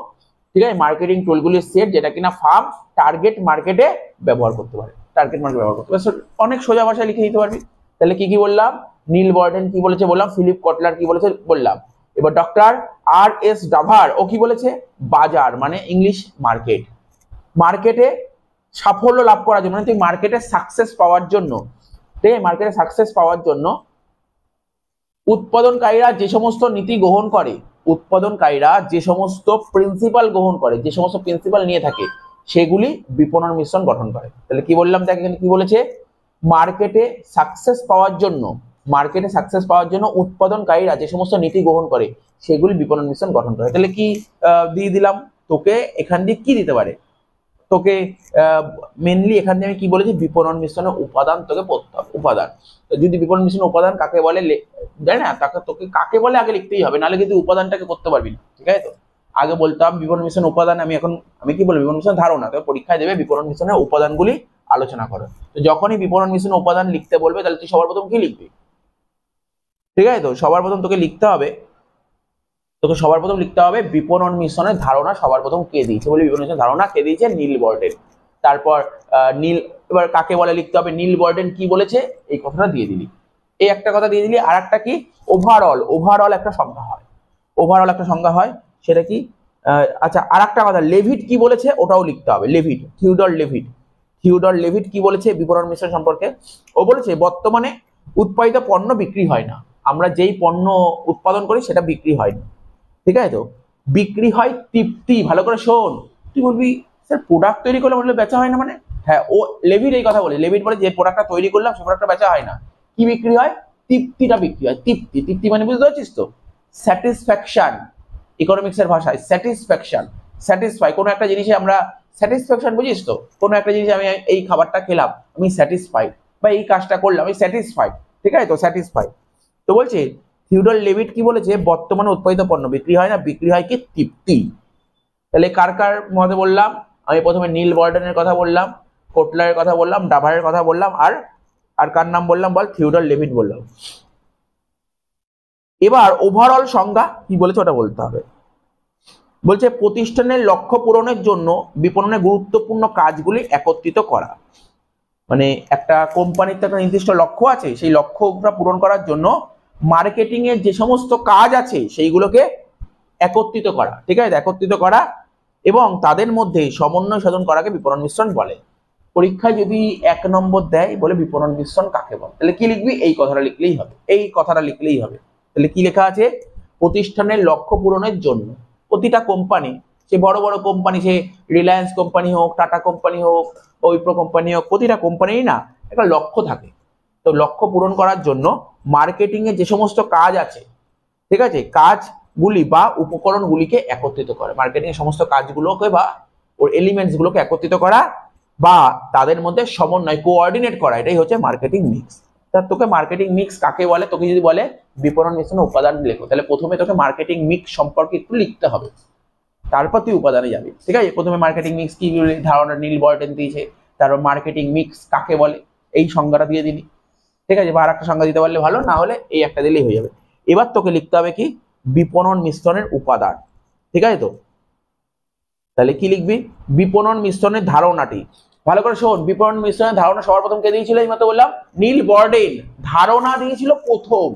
[SPEAKER 1] ঠিক আছে, মার্কেটিং টুলগুলির সেট যেটা কিনা ফার্ম টার্গেট মার্কেটে ব্যবহার করতে পারে, টার্গেট মার্কেট ব্যবহার করতে পারে। অনেক সোজা ভাষায় লিখে দিতে পারবি। তাহলে কি কি বললাম? নীল বর্ডেন কি বলেছে বললাম, ফিলিপ কটলার কি বলেছে বললাম। এবার ডক্টর আর.এস. ডাভার ও কি বলেছে? বাজার মানে ইংলিশ মার্কেট। মার্কেটে সাফল্য লাভ করার জন্য, মানে তুই মার্কেটে সাকসেস পাওয়ার জন্য, ঠিক আছে, মার্কেটে সাকসেস পাওয়ার জন্য উৎপাদনকারীরা যে সমস্ত নীতি গ্রহণ করে, উৎপাদনকারীরা যে সমস্ত প্রিন্সিপাল গ্রহণ করে, যে সমস্ত প্রিন্সিপাল নিয়ে থাকে, সেগুলি বিপণন মিশ্রণ গঠন করে। তাহলে কি বললাম? দেখ এখানে কি বলেছে? মার্কেটে সাকসেস পাওয়ার জন্য উৎপাদনকারীরা যে সমস্ত নীতি গ্রহণ করে সেগুলি বিপণন মিশ্রণ গঠন করে। তাহলে কি দিয়ে দিলাম তোকে? এখান দিয়ে কি দিতে পারে তোকে? মেনলি এখান দিয়ে আমি কি বলেছি? বিপণন মিশ্রণের উপাদান তোকে পড়তে হবে। উপাদান, যদি বিপণন মিশ্রণের উপাদান কাকে বলে জানি না, তাকে তোকে কাকে বলে আগে লিখতেই হবে, নাহলে কিন্তু উপাদানটাকে করতে পারবি না, ঠিক আছে। তো আগে বলতাম বিপণন মিশ্রণ উপাদান, আমি কি বলবো? বিপণন মিশ্রণ ধারণা। তবে পরীক্ষায় দেবে বিপণন মিশ্রণের উপাদানগুলি আলোচনা করো। তো যখনই বিপণন মিশ্রণের উপাদান লিখতে বলবে তাহলে তুই সবার প্রথম কি লিখবি? ঠিক আছে, তো সবার প্রথম তোকে লিখতে হবে বিপণন মিশ্রণের ধারণা সবার প্রথম কে দিয়েছে, বলে বিপণন মিশ্রণের ধারণা কে দিয়েছে? নীল বর্ডেন। তারপর এবার কাকে বলে লিখতে হবে? নীল বর্ডেন কি বলেছে এই কথাটা দিয়ে দিলি, এই একটা কথা দিয়ে দিলি। আর একটা কি? ওভারঅল একটা সংজ্ঞা হয়, সেটা কি? আচ্ছা, আর একটা কথা, লেভিট কি বলেছে ওটাও লিখতে হবে। থিওডর লেভিট কি বলেছে বিপণন মিশ্রণ সম্পর্কে? ও বলেছে বর্তমানে উৎপাদিত পণ্য বিক্রি হয় না, আমরা যেই পণ্য উৎপাদন করি সেটা বিক্রি হয় না, ঠিক আছে। তো বিক্রি হয় তৃপ্তি। ভালো করে শোন, তুই বলবি স্যার প্রোডাক্ট তৈরি করলে বললে বেচা হয় না, মানে হ্যাঁ, ও লেভিট এই কথা বলে। লেভিট বলে যে প্রোডাক্টটা তৈরি করলাম সে প্রোডাক্টটা বেচা হয় না, কি বিক্রি হয়? তৃপ্তিটা বিক্রি হয়। তৃপ্তি মানে বুঝতে পারছিস তো? স্যাটিসফ্যাকশন, ইকোনমিক্স এর ভাষায় স্যাটিসফাই। কোনো একটা জিনিসে আমরা স্যাটিসফ্যাকশন, বুঝিস তো? কোনো একটা জিনিস আমি এই খাবারটা খেলাম আমি স্যাটিসফাইড, বা এই কাজটা করলাম আমি স্যাটিসফাইড, ঠিক আছে। তো স্যাটিসফাই। তো বলছে থিওডর লেভিট কি বলেছে? বর্তমানে উৎপাদিত পণ্য বিক্রি হয় না, বিক্রি হয় কি? তৃপ্তি। তাহলে কার মতে বললাম? আমি প্রথমে নীল বর্ডেনের কথা বললাম, কোটলারের কথা বললাম, ডাভারের কথা বললাম, আর কার নাম বললাম বল? থিওডর লেভিট বললাম। এবার ওভারঅল সংজ্ঞা কি বলেছে ওটা বলতে হবে। বলছে প্রতিষ্ঠানের লক্ষ্য পূরণের জন্য বিপণনের গুরুত্বপূর্ণ কাজগুলি একত্রিত করা। মানে একটা কোম্পানির তো একটা নির্দিষ্ট লক্ষ্য আছে, সেই লক্ষ্যটা পূরণ করার জন্য মার্কেটিং এর যে সমস্ত কাজ আছে সেইগুলোকে একত্রিত করা, ঠিক আছে, একত্রিত করা এবং তাদের মধ্যে সমন্বয় সাধন করাকে বিপণন মিশ্রণ বলে। পরীক্ষায় যদি 1 নম্বর দেয় বলে বিপণন মিশ্রণ কাকে বলে, তাহলে কি লিখবি? এই কথাটা লিখলেই হবে। তাহলে কি লেখা আছে? প্রতিষ্ঠানের লক্ষ্য পূরণের জন্য প্রতিটা কোম্পানি, সে বড় বড় কোম্পানি, সে রিলায়েন্স কোম্পানি হোক, টাটা কোম্পানি হোক, উইপ্রো কোম্পানি হোক, প্রতিটা কোম্পানিরই না একটা লক্ষ্য থাকে। তো লক্ষ্য পূরণ করার জন্য মার্কেটিং এ যে সমস্ত কাজ আছে, ঠিক আছে, কাজগুলি বা উপকরণগুলিকে একত্রিত করে, মার্কেটিং এর সমস্ত কাজগুলোকে বা ওর এলিমেন্টস গুলোকে একত্রিত করা বা তাদের মধ্যে সমন্বয়, কোঅর্ডিনেট করা, এটাই হচ্ছে মার্কেটিং মিক্স। তা তোকে মার্কেটিং মিক্স কাকে বলে? তোকে যদি বলে বিপণন মিশ্রণ উপাদান লেখো, তাহলে প্রথমে তোকে মার্কেটিং মিক্স সম্পর্কে একটু লিখতে হবে, তারপর তুই উপাদানে যাবি, ঠিক আছে। প্রথমে মার্কেটিং মিক্স কি ধারণা নীল বর্ডেন দিয়েছে, তারপর মার্কেটিং মিক্স কাকে বলে এই সংজ্ঞাটা দিয়ে দিলি, ঠিক আছে। বা আর একটা সংজ্ঞা দিতে পারলে ভালো, না হলে এই একটা দিলেই হয়ে যাবে। এবার তোকে লিখতে হবে কি? বিপণন মিশ্রণের উপাদান, ঠিক আছে। তো তাহলে কি লিখবি? বিপণন মিশ্রণের ধারণাটি। ভালো করে শোন, বিপণন মিশ্রণের ধারণা সবার প্রথম কে দিয়েছিল? এই মতো বললাম নীল বর্ডেন ধারণা দিয়েছিল প্রথম।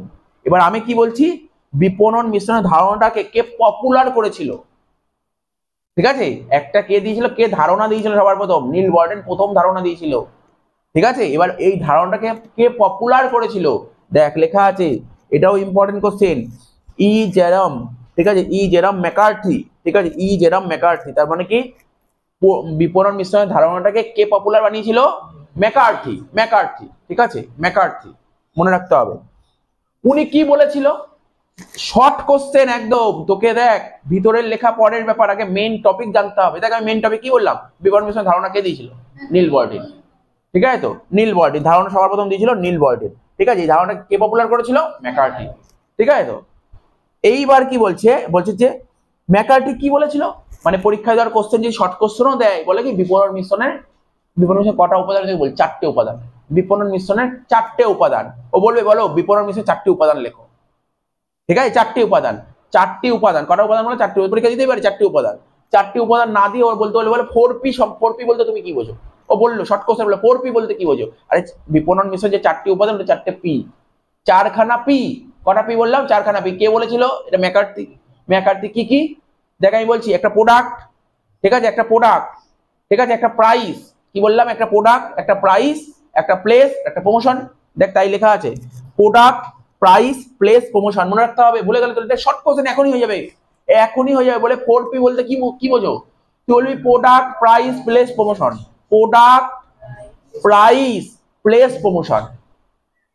[SPEAKER 1] এবার আমি কি বলছি? বিপণন মিশ্রণের ধারণাটাকে কে পপুলার করেছিল? ঠিক আছে, একটা কে দিয়েছিল, কে ধারণা দিয়েছিল সবার প্রথম? নীল বর্ডেন প্রথম ধারণা দিয়েছিল। ঠিক আছে, এবার এই ধারণাটাকে কে পপুলার করেছিল? দেখ লেখা আছে, এটাও ইম্পর্টেন্ট কোশ্চেন। ই জেরম, ঠিক আছে, ই জেরম ম্যাকার্থি, ঠিক আছে, ই জেরম ম্যাকার্থি। তার মানে কি বিপণন মিশ্রণের ধারণাটাকে কে পপুলার বানিয়েছিল? ম্যাকার্থি, ম্যাকার্থি, ঠিক আছে, ম্যাকার্থি মনে রাখতে হবে। উনি কি বলেছিল? শর্ট কোশ্চেন একদম, তোকে দেখ ভিতরের লেখা পরের ব্যাপার, আগে মেইন টপিক জানতে হবে। দেখ আমি মেইন টপিক কি বললাম, বিপণন মিশ্রণের ধারণা কে দিয়েছিল? নীল বর্ডেন, ঠিক আছে, তো নীল বর্ডেন ধারণা সবার প্রথম দিয়েছিল নীল বর্ডেন, ঠিক আছে। এই ধারণা কে পপুলার করেছিল? ম্যাকার্থি, ঠিক আছে। তো এইবার কি বলছে, বলছে যে ম্যাকার্থি কি বলেছিল, মানে পরীক্ষায় দেওয়ার কোশ্চেন যদি শর্ট কোশ্চেনও দেয়, বলে কি বিপণন মিশ্রণের কটা উপাদান আছে? বলি 4টে উপাদান। বিপণন মিশ্রণের 4টে উপাদান। ও বলবে বলো বিপণন মিশ্রণের 4টি উপাদান লেখো, ঠিক আছে, 4টি উপাদান। 4টি উপাদান, কটা উপাদান বলে? 4টি। পরীক্ষা দিতেই পারে 4টি উপাদান। 4টি উপাদান না দিয়ে ওর বলতে বলে 4P। 4P বলতে তুমি কি বোঝো? ও বললো শর্ট কোশ্চেন বলে 4P বলতে কি বোঝো? আরে বিপণন মিশ্রণ যে 4টি উপাদান, ওটা 4টে পি, 4খানা পি। কটা পি বললাম? 4খানা পি। কে বলেছিল? এটা ম্যাকার্থি। ম্যাকার্থি কি কি দেখ আমি বলছি, একটা প্রোডাক্ট, ঠিক আছে, একটা প্রোডাক্ট, ঠিক আছে, একটা প্রাইস, কি বললাম, একটা প্রোডাক্ট, একটা প্রাইস, একটা প্লেস, একটা প্রমোশন। দেখ তাই লেখা আছে, প্রোডাক্ট, প্রাইস, প্লেস, প্রমোশন। মনে রাখতে হবে, ভুলে গেলে তো এটা শর্ট কোশ্চেন এখনই হয়ে যাবে, এখনই হয়ে যাবে। বলে 4P বলতে কি বোঝো? তুই বলবি product, price, place, promotion. Product, price, place, promotion,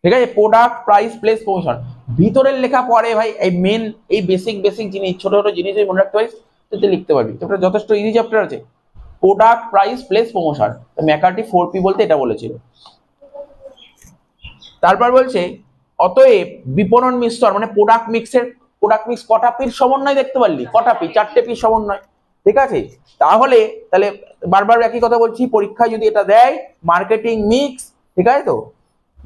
[SPEAKER 1] ঠিক আছে, প্রোডাক্ট, প্রাইস, প্লেস, প্রমোশন। ভিতরের লেখা পরে ভাই, এই মেন এই বেসিক জিনিস, ছোট ছোট জিনিস মনে রাখতে পারিস, তুই লিখতে পারবি। চ্যাপ্টার যথেষ্ট ইজি চ্যাপ্টার আছে। Product, price, place, promotion. McCarthy 4P বলতে এটা বলেছিল। তারপর বলছে অতএব বিপণন মিশ্রণ মানে প্রোডাক্ট মিক্স কটা পির সমন্বয়? দেখতে পারলি কটা পি? 4টে পির সমন্বয়, ঠিক আছে। তাহলে বারবার একই কথা বলছি, পরীক্ষায় যদি এটা দেয় মার্কেটিং মিক্স, ঠিক আছে, তো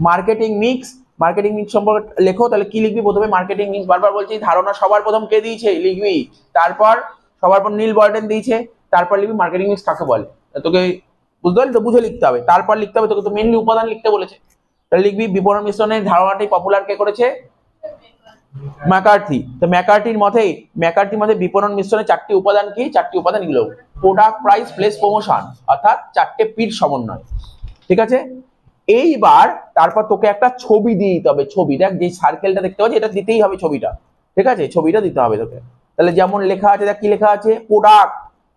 [SPEAKER 1] মার্কেটিং মিক্স সম্পর্কে লেখো। তাহলে কি লিখবি প্রথমে? Marketing mix. বারবার বলছি ধারণা সবার প্রথম কে দিয়েছে লিখবি, তারপর সবার পর নীল বর্ডেন দিয়েছে, তারপর লিখবি মার্কেটিং মিক্স কাকে বলে। তোকে বুঝতে পারলি তো? বুঝে লিখতে হবে, তারপর লিখতে হবে। তোকে তো মেনলি উপাদান লিখতে বলেছে, তাহলে লিখবি বিপণন মিশ্রণের ধারণাটি পপুলার কে করেছে? ম্যাকার্থি। তো ম্যাকার্থির মতে বিপণন মিশ্রণের 4টি উপাদান কি? 4টি উপাদান এগুলো প্রোডাক্ট, প্রাইস, প্লেস, প্রমোশন, অর্থাৎ 4টে পির সমন্বয়, ঠিক আছে। এইবার তারপর তোকে একটা ছবি দিয়ে দিতে হবে। ছবি দেখ, যে সার্কেলটা দেখতে পাচ্ছিস, এটা দিতেই হবে ছবিটা, ঠিক আছে, ছবিটা দিতে হবে তোকে। তাহলে যেমন লেখা আছে, দেখ কি লেখা আছে, প্রোডাক্ট,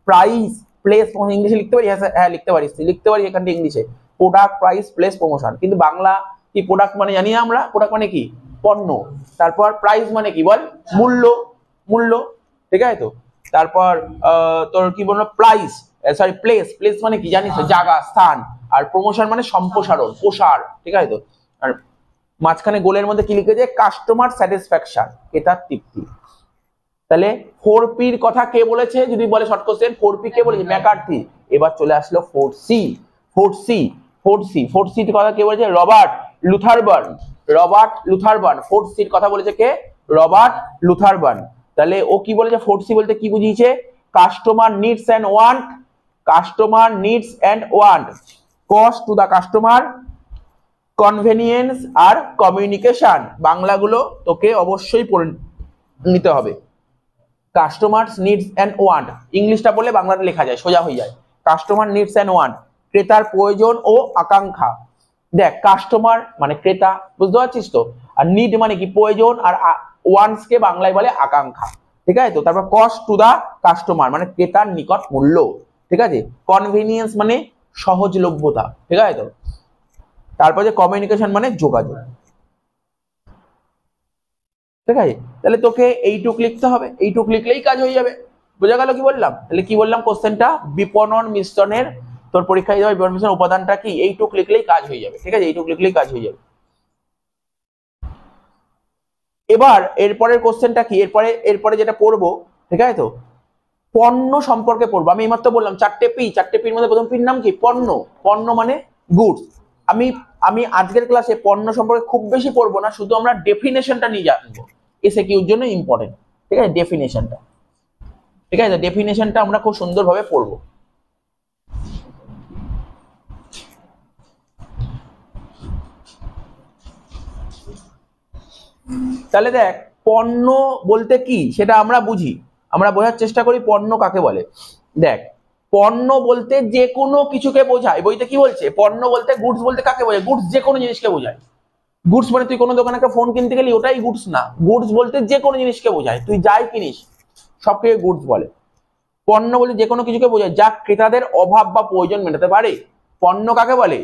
[SPEAKER 1] প্রাইস, প্লেস, ইংলিশে লিখতে পারিস? হ্যাঁ লিখতে পারিস, এখানটা ইংলিশে প্রোডাক্ট, প্রাইস, প্লেস, প্রমোশন। কিন্তু বাংলা কি প্রোডাক্ট মানে জানি আমরা? প্রোডাক্ট মানে কি? পণ্য। তারপর প্রাইস মানে কি বল? মূল্য, ঠিক আছে। তো তারপর তোর কি বলবো, প্লেস মানে কি জানিস? জায়গা, স্থান। আর প্রমোশন মানে সম্প্রসারণ, প্রসার, ঠিক আছে। তো আর মাঝখানে গোলের মধ্যে কি লিখেছে? কাস্টমার স্যাটিসফ্যাকশন, ক্রেতার তৃপ্তি। তাহলে 4P এর কথা কে বলেছে? যদি বলে শর্ট কোশ্চেন 4P কে বলেছে? ম্যাকার্থি। এবার চলে আসলো 4C এর কথা কে বলেছে? রবার্ট লুথারবার্ন। 4C এর কথা বলেছে কে? রবার্ট লুথারবার্ন। তাহলে ও কি বলেছে? 4C বলতে কি বুঝিয়েছে? Customer needs and want, cost to the customer, convenience আর কমিউনিকেশন। বাংলাগুলো তোকে অবশ্যই পড়ে নিতে হবে। কাস্টমার নিডস এন্ড ওয়ান্ট, ইংলিশটা বললে বাংলাটা লেখা যায়, সোজা হয়ে যায়। কাস্টমার নিডস এন্ড ওয়ান্ট, ক্রেতার প্রয়োজন ও আকাঙ্ক্ষা। দেখ কাস্টমার মানে ক্রেতা, বুঝতে পারছিস তো? আর নিড মানে কি? প্রয়োজন। আর ওয়ান্টস কে বাংলায় বলে আকাঙ্ক্ষা, ঠিক আছে। তো তারপর কস্ট টু দা কাস্টমার মানে ক্রেতার নিকট মূল্য, ঠিক আছে। কনভেনিয়েন্স মানে সহজলভ্যতা, ঠিক আছে। তো তারপর যে কমিউনিকেশন মানে যোগাযোগ, ঠিক আছে। তাহলে তোকে এইটুক লিখতে হবে, এইটুক লিখলেই কাজ হয়ে যাবে। বোঝা গেল কি বললাম? তাহলে কি বললাম কোশ্চেনটা? বিপণন মিশ্রণের তোর পরীক্ষায় যাবে বিপণন মিশ্রণের উপাদানটা কি? এইটুক লিখলেই কাজ হয়ে যাবে, ঠিক আছে, এইটুক লিখলেই কাজ হয়ে যাবে। এবার এরপরের কোশ্চেনটা কি? এরপরে যেটা পড়বো, ঠিক আছে, তো পণ্য সম্পর্কে পড়বো। আমি এইমাত্র বললাম 4টে পির মধ্যে প্রথম পির নাম কি? পণ্য মানে গুডস। আমি আজকের ক্লাসে পণ্য সম্পর্কে খুব বেশি পড়বো না, শুধু আমরা ডেফিনেশনটা নিয়ে জানবো, এসএকিউর জন্য ইম্পর্টেন্ট, ঠিক আছে, ডেফিনেশনটা, ঠিক আছে। ডেফিনেশনটা আমরা খুব সুন্দরভাবে পড়বো। তাহলে দেখ পণ্য বলতে কি সেটা আমরা বুঝি, আমরা বোঝার চেষ্টা করি পণ্য কাকে বলে। দেখ, পণ্য বলতে যে কোনো কিছুকে বোঝায়। বইতে কি বলছে? পণ্য বলতে, গুডস বলতে কাকে বোঝায়? গুডস যে কোনো জিনিসকে বোঝায়। গুডস মানে তুই কোনো দোকানে একটা ফোন কিনতে গেলি, ওটাই গুডস না। গুডস বলতে যে কোনো জিনিসকে বোঝায়, তুই যাই কিনিস সবকে গুডস বলে। পণ্য বলতে যে কোনো কিছুকে বোঝায় যা ক্রেতাদের অভাব বা প্রয়োজন মেটাতে পারে। পণ্য কাকে বলে?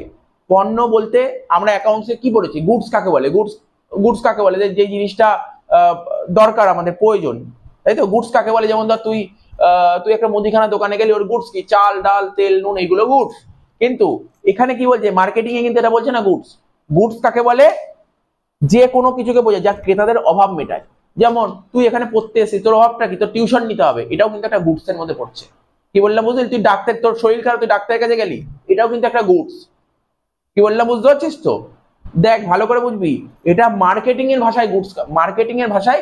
[SPEAKER 1] পণ্য বলতে আমরা অ্যাকাউন্টসে কি পড়েছি? গুডস কাকে বলে? গুডস কাকে বলে? যে জিনিসটা দরকার, আমাদের প্রয়োজন, তাই তো। গুডস কাকে বলে? যেমন ধর তুই একটা মুদিখানা দোকানে গেলে, ওর গুডস কি? চাল, ডাল, তেল, নুন, এইগুলো গুডস। কিন্তু এখানে কি বলছে? মার্কেটিং এ কিন্তু এটা বলছে না গুডস। গুডস কাকে বলে? যে কোনো কিছুকে বোঝায় যা ক্রেতাদের অভাব মেটায়। যেমন তুই এখানে পড়তে এসেছিস, তোর অভাবটা কি? তোর টিউশন নিতে হবে, এটাও কিন্তু একটা গুডস এর মধ্যে পড়ছে। কি বললাম বুঝলি? তুই ডাক্তার, তোর শরীর খারাপ, তুই ডাক্তারের কাছে গেলি, এটাও কিন্তু একটা গুডস। কি বললাম বুঝতে পারছিস তো? দেখ ভালো করে বুঝবি, এটা মার্কেটিং এর ভাষায় গুডস। মার্কেটিং এর ভাষায়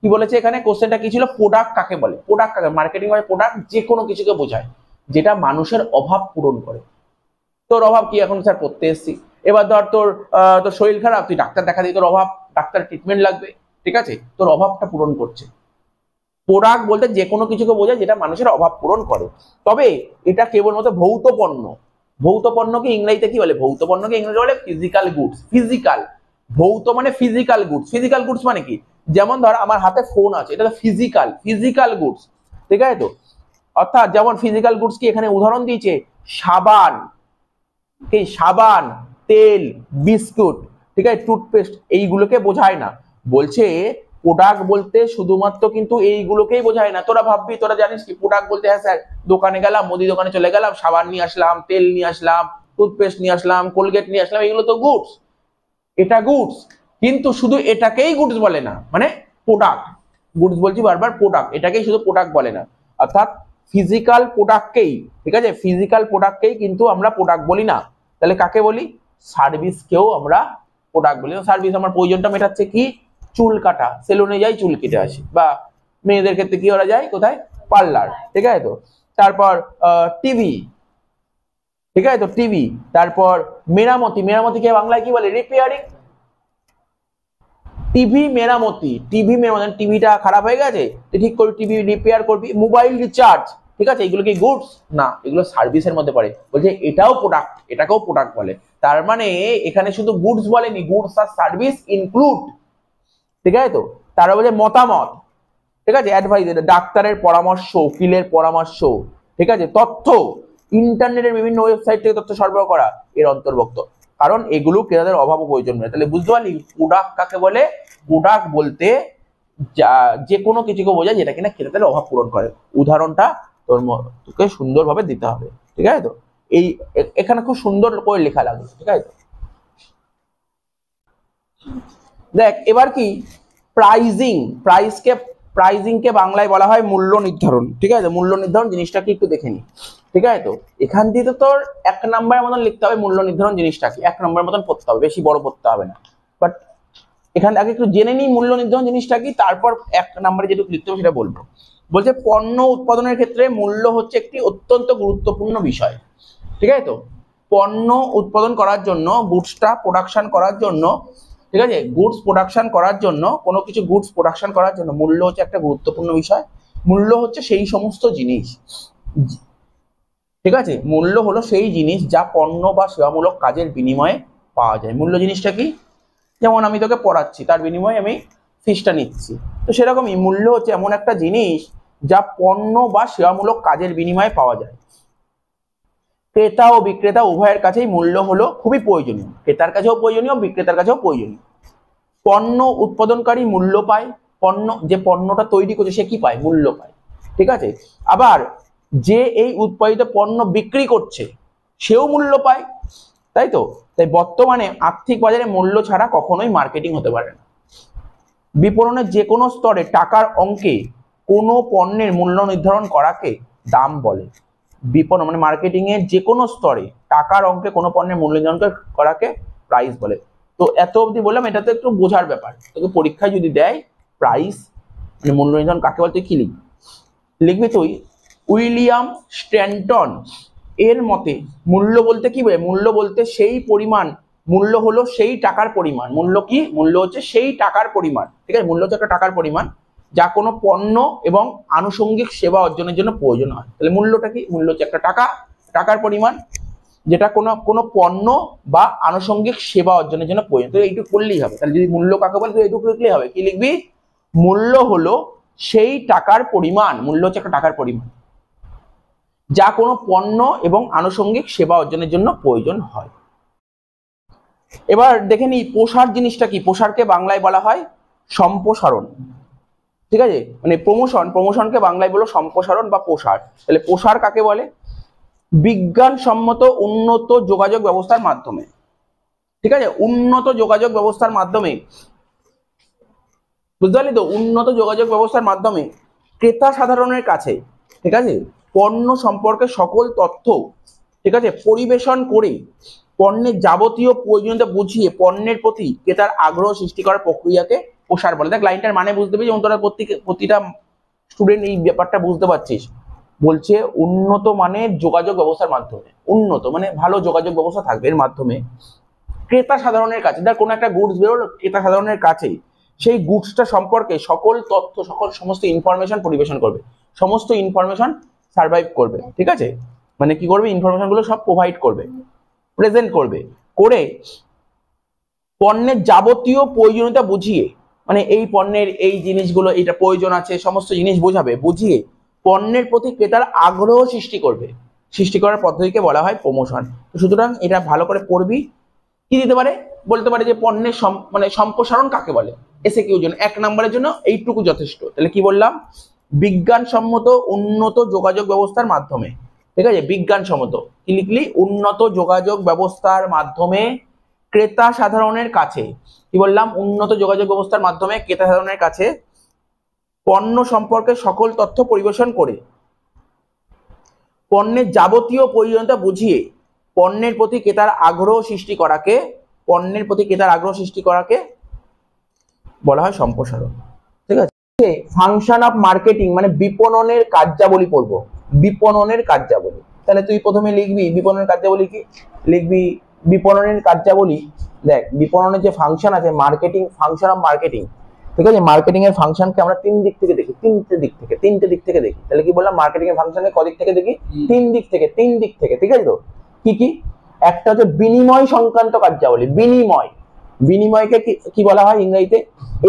[SPEAKER 1] কি বলেছে এখানে? কোশ্চেনটা কি ছিল? প্রোডাক্ট কাকে বলে? প্রোডাক্ট কাকে? মার্কেটিং মানে প্রোডাক্ট যে কোনো কিছুকে বোঝায় যেটা মানুষের অভাব পূরণ করে। তোর অভাব কি? এখন স্যার পড়তে এসেছি, এবার ধর তোর শরীর খারাপ, তুই ডাক্তার দেখা দিই, তোর অভাব, ডাক্তার ট্রিটমেন্ট লাগবে, ঠিক আছে, তোর অভাবটা পূরণ করছে। প্রোডাক্ট বলতে যে কোনো কিছুকে বোঝায় যেটা মানুষের অভাব পূরণ করে। তবে এটা কেবলমাত্র ভৌত পণ্য। ভৌত পণ্যকে ইংরেজিতে কি বলে? ভৌত পণ্যকে ইংরেজিতে বলে ফিজিক্যাল গুডস। ফিজিক্যাল, ভৌত মানে ফিজিক্যাল গুডস। ফিজিক্যাল গুডস মানে কি? যেমন ধর আমার হাতে ফোন আছে, এটা তো ফিজিক্যাল, ফিজিক্যাল গুডস, ঠিক আছে তো। অর্থাৎ যেমন ফিজিক্যাল গুডস কি এখানে উদাহরণ দিয়েছে সাবান, এই সাবান, তেল, বিস্কুট, ঠিক আছে, টুথপেস্ট, এইগুলোকে বোঝায় না। বলছে প্রোডাক্ট বলতে শুধুমাত্র কিন্তু এইগুলোকেই বোঝায় না। তোরা ভাববি, তোরা জানিস কি প্রোডাক্ট বলতে? হ্যাঁ স্যার, দোকানে গেলাম, মুদি দোকানে চলে গেলাম, সাবান নিয়ে আসলাম, তেল নিয়ে আসলাম, টুথপেস্ট নিয়ে আসলাম, কোলগেট নিয়ে আসলাম, এগুলো তো গুডস। এটা গুডস, কিন্তু শুধু এটাকেই গুডস বলে না, মানে প্রোডাক্ট। গুডস বলছি বারবার, প্রোডাক্ট এটাকেই শুধু প্রোডাক্ট বলে না। অর্থাৎ ফিজিক্যাল প্রোডাক্টকেই, ঠিক আছে, ফিজিক্যাল প্রোডাক্টকেই কিন্তু আমরা প্রোডাক্ট বলি না। তাহলে কাকে বলি? সার্ভিসকেও আমরা প্রোডাক্ট বলি। সার্ভিস আমার প্রয়োজনটা মেটাচ্ছে কি? চুল কাটা, সেলুনে যাই চুল কেটে আসি, বা মেয়েদের ক্ষেত্রে কি ওরা যায় কোথায়? পার্লার, ঠিক আছে তো। তারপর টিভি, ঠিক আছে তো, টিভি। তারপর মেরামতি, মেরামতিকে বাংলায় কি বলে? রিপেয়ারিং। টিভি মেরামতি, টিভি মেরামতি, টিভিটা খারাপ হয়ে গেছে, তুই ঠিক করবি, টিভি রিপেয়ার করবি। মোবাইল রিচার্জ, ঠিক আছে, এগুলো কি গুডস? না, এগুলো সার্ভিসের মধ্যে পড়ে। বলছে এটাও প্রোডাক্ট, এটাকেও প্রোডাক্ট বলে। তার মানে এখানে শুধু গুডস বলেনি, গুডস আর সার্ভিস ইনক্লুড, ঠিক আছে তো। তারা বলে মতামত, ঠিক আছে, অ্যাডভাইস, ডাক্তারের পরামর্শ, উকিলের পরামর্শ, ঠিক আছে, তথ্য, ইন্টারনেটের বিভিন্ন ওয়েবসাইট থেকে তথ্য সরবরাহ করা এর অন্তর্ভুক্ত। কারণ এগুলো ক্রেতাদের অভাব ও প্রয়োজন নেই। তাহলে বুঝতে পারলি প্রোডাক্ট কাকে বলে? প্রোডাক্ট বলতে যে কোনো কিছুকে বোঝায় যেটা কিনা ক্রেতাদের অভাব পূরণ করে। উদাহরণটা তোকে সুন্দরভাবে দিতে হবে, ঠিক আছে তো। এই এখানে খুব সুন্দর করে লেখা লাগবে, ঠিক আছে তো। দেখ এবার কি প্রাইজিং, প্রাইজিংকে বাংলায় বলা হয় মূল্য নির্ধারণ, ঠিক আছে। মূল্য নির্ধারণ জিনিসটা কি একটু দেখে নি, ঠিক আছে তো। এখান দিয়ে তো তোর 1 নম্বরের মতন লিখতে হবে মূল্য নির্ধারণ জিনিসটা কি, 1 নম্বরের মতন পড়তে হবে, বেশি বড় পড়তে হবে না। বাট এখান আগে একটু জেনে নিই মূল্য নির্ধারণ জিনিসটা কি, তারপর 1 নম্বরে যেটুকু লিখতে হবে সেটা বলবো। বলছে পণ্য উৎপাদনের ক্ষেত্রে মূল্য হচ্ছে একটি অত্যন্ত গুরুত্বপূর্ণ বিষয়, ঠিক আছে তো। পণ্য উৎপাদন করার জন্য, গুডসটা প্রোডাকশন করার জন্য, ঠিক আছে, গুডস প্রোডাকশন করার জন্য, কোনো কিছু গুডস প্রোডাকশন করার জন্য মূল্য হচ্ছে একটা গুরুত্বপূর্ণ বিষয়। মূল্য হচ্ছে সেই সমস্ত জিনিস, ঠিক আছে, মূল্য হলো সেই জিনিস যা পণ্য বা সেবামূলক কাজের বিনিময়ে পাওয়া যায়। মূল্য জিনিসটা কি? যেমন আমি তোকে পড়াচ্ছি, তার বিনিময়ে আমি ফিসটা নিচ্ছি, তো সেরকমই মূল্য হচ্ছে এমন একটা জিনিস যা পণ্য বা সেবামূলক কাজের বিনিময়ে পাওয়া যায়। ক্রেতা ও বিক্রেতা উভয়ের কাছেই মূল্য হলো খুবই প্রয়োজনীয়, ক্রেতার কাছেও প্রয়োজনীয়, বিক্রেতার কাছেও প্রয়োজনীয়। পণ্য উৎপাদনকারী মূল্য পায়, যে পণ্যটা তৈরি করছে সে কি পায়? মূল্য পায়, ঠিক আছে। আবার যে এই উৎপাদিত পণ্য বিক্রি করছে সেও মূল্য পায়, তাই তো। তাই বর্তমানে আর্থিক বাজারে মূল্য ছাড়া কখনোই মার্কেটিং হতে পারে না। বিপণনের যে কোনো স্তরে টাকার অঙ্কে কোনো পণ্যের মূল্য নির্ধারণ করাকে দাম বলে। বিপণন মানে মার্কেটিং এর যে কোনো স্তরে টাকার অঙ্কে কোনো পণ্যের মূল্য নির্ধারণ করাকে প্রাইস বলে। তো এত অবধি বললাম, এটা তো একটু বোঝার ব্যাপার। তোকে পরীক্ষায় যদি দেয় প্রাইস মানে মূল্য নির্ধারণ কাকে বলতে, কি লিখবি? লিখবি তুই উইলিয়াম স্ট্যান্টন এর মতে মূল্য বলতে কি বোঝায়? মূল্য বলতে সেই পরিমাণ মূল্য হলো সেই টাকার পরিমাণ। মূল্য কি? মূল্য হচ্ছে সেই টাকার পরিমাণ, ঠিক আছে? মূল্য হচ্ছে একটা টাকার পরিমাণ যা কোনো পণ্য এবং আনুষঙ্গিক সেবা অর্জনের জন্য প্রয়োজন হয়। তাহলে মূল্যটা কি? মূল্য হচ্ছে একটা টাকার পরিমাণ যেটা কোনো পণ্য বা আনুষঙ্গিক সেবা অর্জনের জন্য প্রয়োজন। তো এইটুকু করলেই হবে। তাহলে যদি মূল্য কাকে বলে তো এইটুকু লিখলেই হবে। কি লিখবি? মূল্য হলো সেই টাকার পরিমাণ, মূল্য হচ্ছে একটা টাকার পরিমাণ যা কোনো পণ্য এবং আনুষঙ্গিক সেবা অর্জনের জন্য প্রয়োজন হয়। এবার দেখে নিই প্রসার জিনিসটা কি। প্রসারকে বাংলায় বলা হয় সম্প্রসারণ, ঠিক আছে? মানে প্রমোশনকে বাংলায় বলো সম্প্রসারণ বা প্রসার। তাহলে প্রসার কাকে বলে? বিজ্ঞানসম্মত উন্নত যোগাযোগ ব্যবস্থার মাধ্যমে, ঠিক আছে? উন্নত যোগাযোগ ব্যবস্থার মাধ্যমে, বুঝতে পারলি তো? উন্নত যোগাযোগ ব্যবস্থার মাধ্যমে ক্রেতা সাধারণের কাছে, ঠিক আছে, পণ্য সম্পর্কে সকল তথ্য, ঠিক আছে, পরিবেশন করে পণ্যের যাবতীয় প্রয়োজনীয়তা বুঝিয়ে পণ্যের প্রতি ক্রেতার আগ্রহ সৃষ্টি করার প্রক্রিয়াকে প্রসার বলে। দেখ লাইনটার মানে বুঝতে পেরেছি, যেমন তোরা প্রতিটা স্টুডেন্ট এই ব্যাপারটা বুঝতে পারছিস। বলছে উন্নত মানের যোগাযোগ ব্যবস্থার মাধ্যমে, উন্নত মানে ভালো যোগাযোগ ব্যবস্থা থাকবে, এর মাধ্যমে ক্রেতা সাধারণের কাছে, ধর কোনো একটা গুডস বেরোলো ক্রেতা সাধারণের কাছে, সেই গুডসটা সম্পর্কে সকল তথ্য, সমস্ত ইনফরমেশন পরিবেশন করবে, সমস্ত ইনফরমেশন সার্ভাইভ করবে, ঠিক আছে? মানে কি করবে? ইনফরমেশন গুলো সব প্রোভাইড করবে, প্রেজেন্ট করবে, করে পণ্যের যাবতীয় প্রয়োজনীয়তা বুঝিয়ে, মানে এই পণ্যের এই জিনিসগুলো এটা প্রয়োজন আছে, সমস্ত জিনিস বোঝাবে, বুঝিয়ে পণ্যের প্রতি ক্রেতার আগ্রহ সৃষ্টি করবে। সৃষ্টি করার পদ্ধতিকে বলা হয় প্রমোশন। সুতরাং এটা ভালো করে পড়বি। কি দিতে পারে? বলতে পারে যে পণ্যের মানে সম্প্রসারণ কাকে বলে। এসে কিউ জন্য 1 নম্বরের জন্য এইটুকু যথেষ্ট। তাহলে কি বললাম? বিজ্ঞানসম্মত উন্নত যোগাযোগ ব্যবস্থার মাধ্যমে, ঠিক আছে? বিজ্ঞানসম্মত কি লিখলি? উন্নত যোগাযোগ ব্যবস্থার মাধ্যমে ক্রেতা সাধারণের কাছে, কি বললাম? উন্নত যোগাযোগ ব্যবস্থার মাধ্যমে ক্রেতা সাধারণের কাছে পণ্য সম্পর্কে সকল তথ্য পরিবেশন করে পণ্যের যাবতীয় প্রয়োজনীয়তা বুঝিয়ে পণ্যের প্রতি ক্রেতার আগ্রহ সৃষ্টি করাকে, পণ্যের প্রতি ক্রেতার আগ্রহ সৃষ্টি করাকে বলা হয় সম্প্রসারণ, ঠিক আছে? ফাংশন অফ মার্কেটিং মানে বিপণনের কার্যাবলী পড়বো, বিপণনের কার্যাবলী। তাহলে তুই প্রথমে লিখবি বিপণনের কার্যাবলী কি লিখবি? বিপণনের কার্যাবলী, দেখ বিপণনের যে ফাংশন আছে মার্কেটিং, ফাংশন অফ মার্কেটিং, ঠিক আছে? মার্কেটিং এর ফাংশনকে আমরা 3 দিক থেকে দেখি, তিনটে দিক থেকে দেখি। তাহলে কি বললাম? মার্কেটিং এর ফাংশনকে কদিক থেকে দেখি? 3 দিক থেকে, ঠিক আছে তো? কি কি? একটা হচ্ছে বিনিময় সংক্রান্ত কার্যাবলী। বিনিময়কে কি বলা হয় ইংরেজিতে?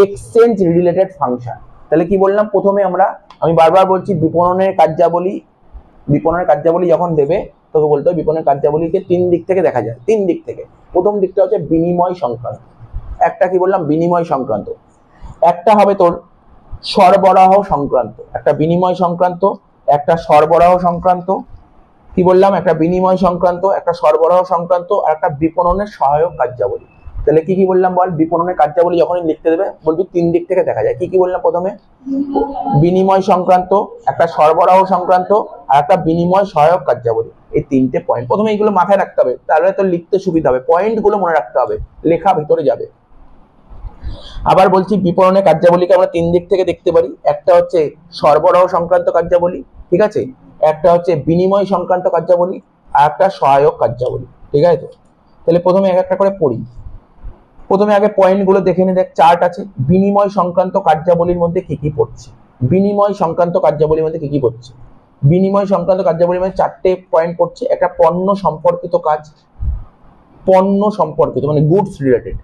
[SPEAKER 1] Exchange related function. তাহলে কি বললাম? প্রথমে আমি বারবার বলছি বিপণনের কার্যাবলী যখন দেবে তোকে বলতে হবে বিপণনের কার্যাবলীকে 3 দিক থেকে দেখা যায়, 3 দিক থেকে। প্রথম দিকটা হচ্ছে বিনিময় সংক্রান্ত। একটা কি বললাম? বিনিময় সংক্রান্ত। একটা হবে তোর সরবরাহ সংক্রান্ত, একটা বিনিময় সংক্রান্ত, একটা সরবরাহ সংক্রান্ত। কি বললাম? একটা বিনিময় সংক্রান্ত, একটা সরবরাহ সংক্রান্ত, আর একটা বিপণনের সহায়ক কার্যাবলী। তাহলে কি কি বললাম বল? বিপণনের কার্যাবলী যখনই লিখতে দেবে বলবি 3 দিক থেকে দেখা যায়। কি কি বললাম? প্রথমে বিনিময় সংক্রান্ত, একটা সরবরাহ সংক্রান্ত, আর একটা বিনিময় সহায়ক কার্যাবলী। এই 3টে পয়েন্ট প্রথমে এইগুলো মাথায় রাখতে হবে, তাহলে তো লিখতে সুবিধা হবে। পয়েন্ট গুলো মনে রাখতে হবে, লেখা ভিতরে যাবে। আবার বলছি বিপণনের কার্যাবলীকে আমরা 3 দিক থেকে দেখতে পারি। একটা হচ্ছে সরবরাহ সংক্রান্ত কার্যাবলী, ঠিক আছে? একটা হচ্ছে বিনিময় সংক্রান্ত কার্যাবলী, আর একটা সহায়ক কার্যাবলী, ঠিক আছে তো? তাহলে প্রথমে এক একটা করে পড়ি। প্রথমে আগে পয়েন্ট গুলো দেখে নি। দেখ চার্ট আছে। বিনিময় সংক্রান্ত কার্যাবলীর মধ্যে কি কি পড়ছে? বিনিময় সংক্রান্ত কার্যাবলীর মধ্যে কি কি পড়ছে? বিনিময় সংক্রান্ত কার্যাবলীর মধ্যে 4টে পয়েন্ট পড়ছে। একটা পণ্য সম্পর্কিত কাজ, পণ্য সম্পর্কিত মানে গুডস রিলেটেড।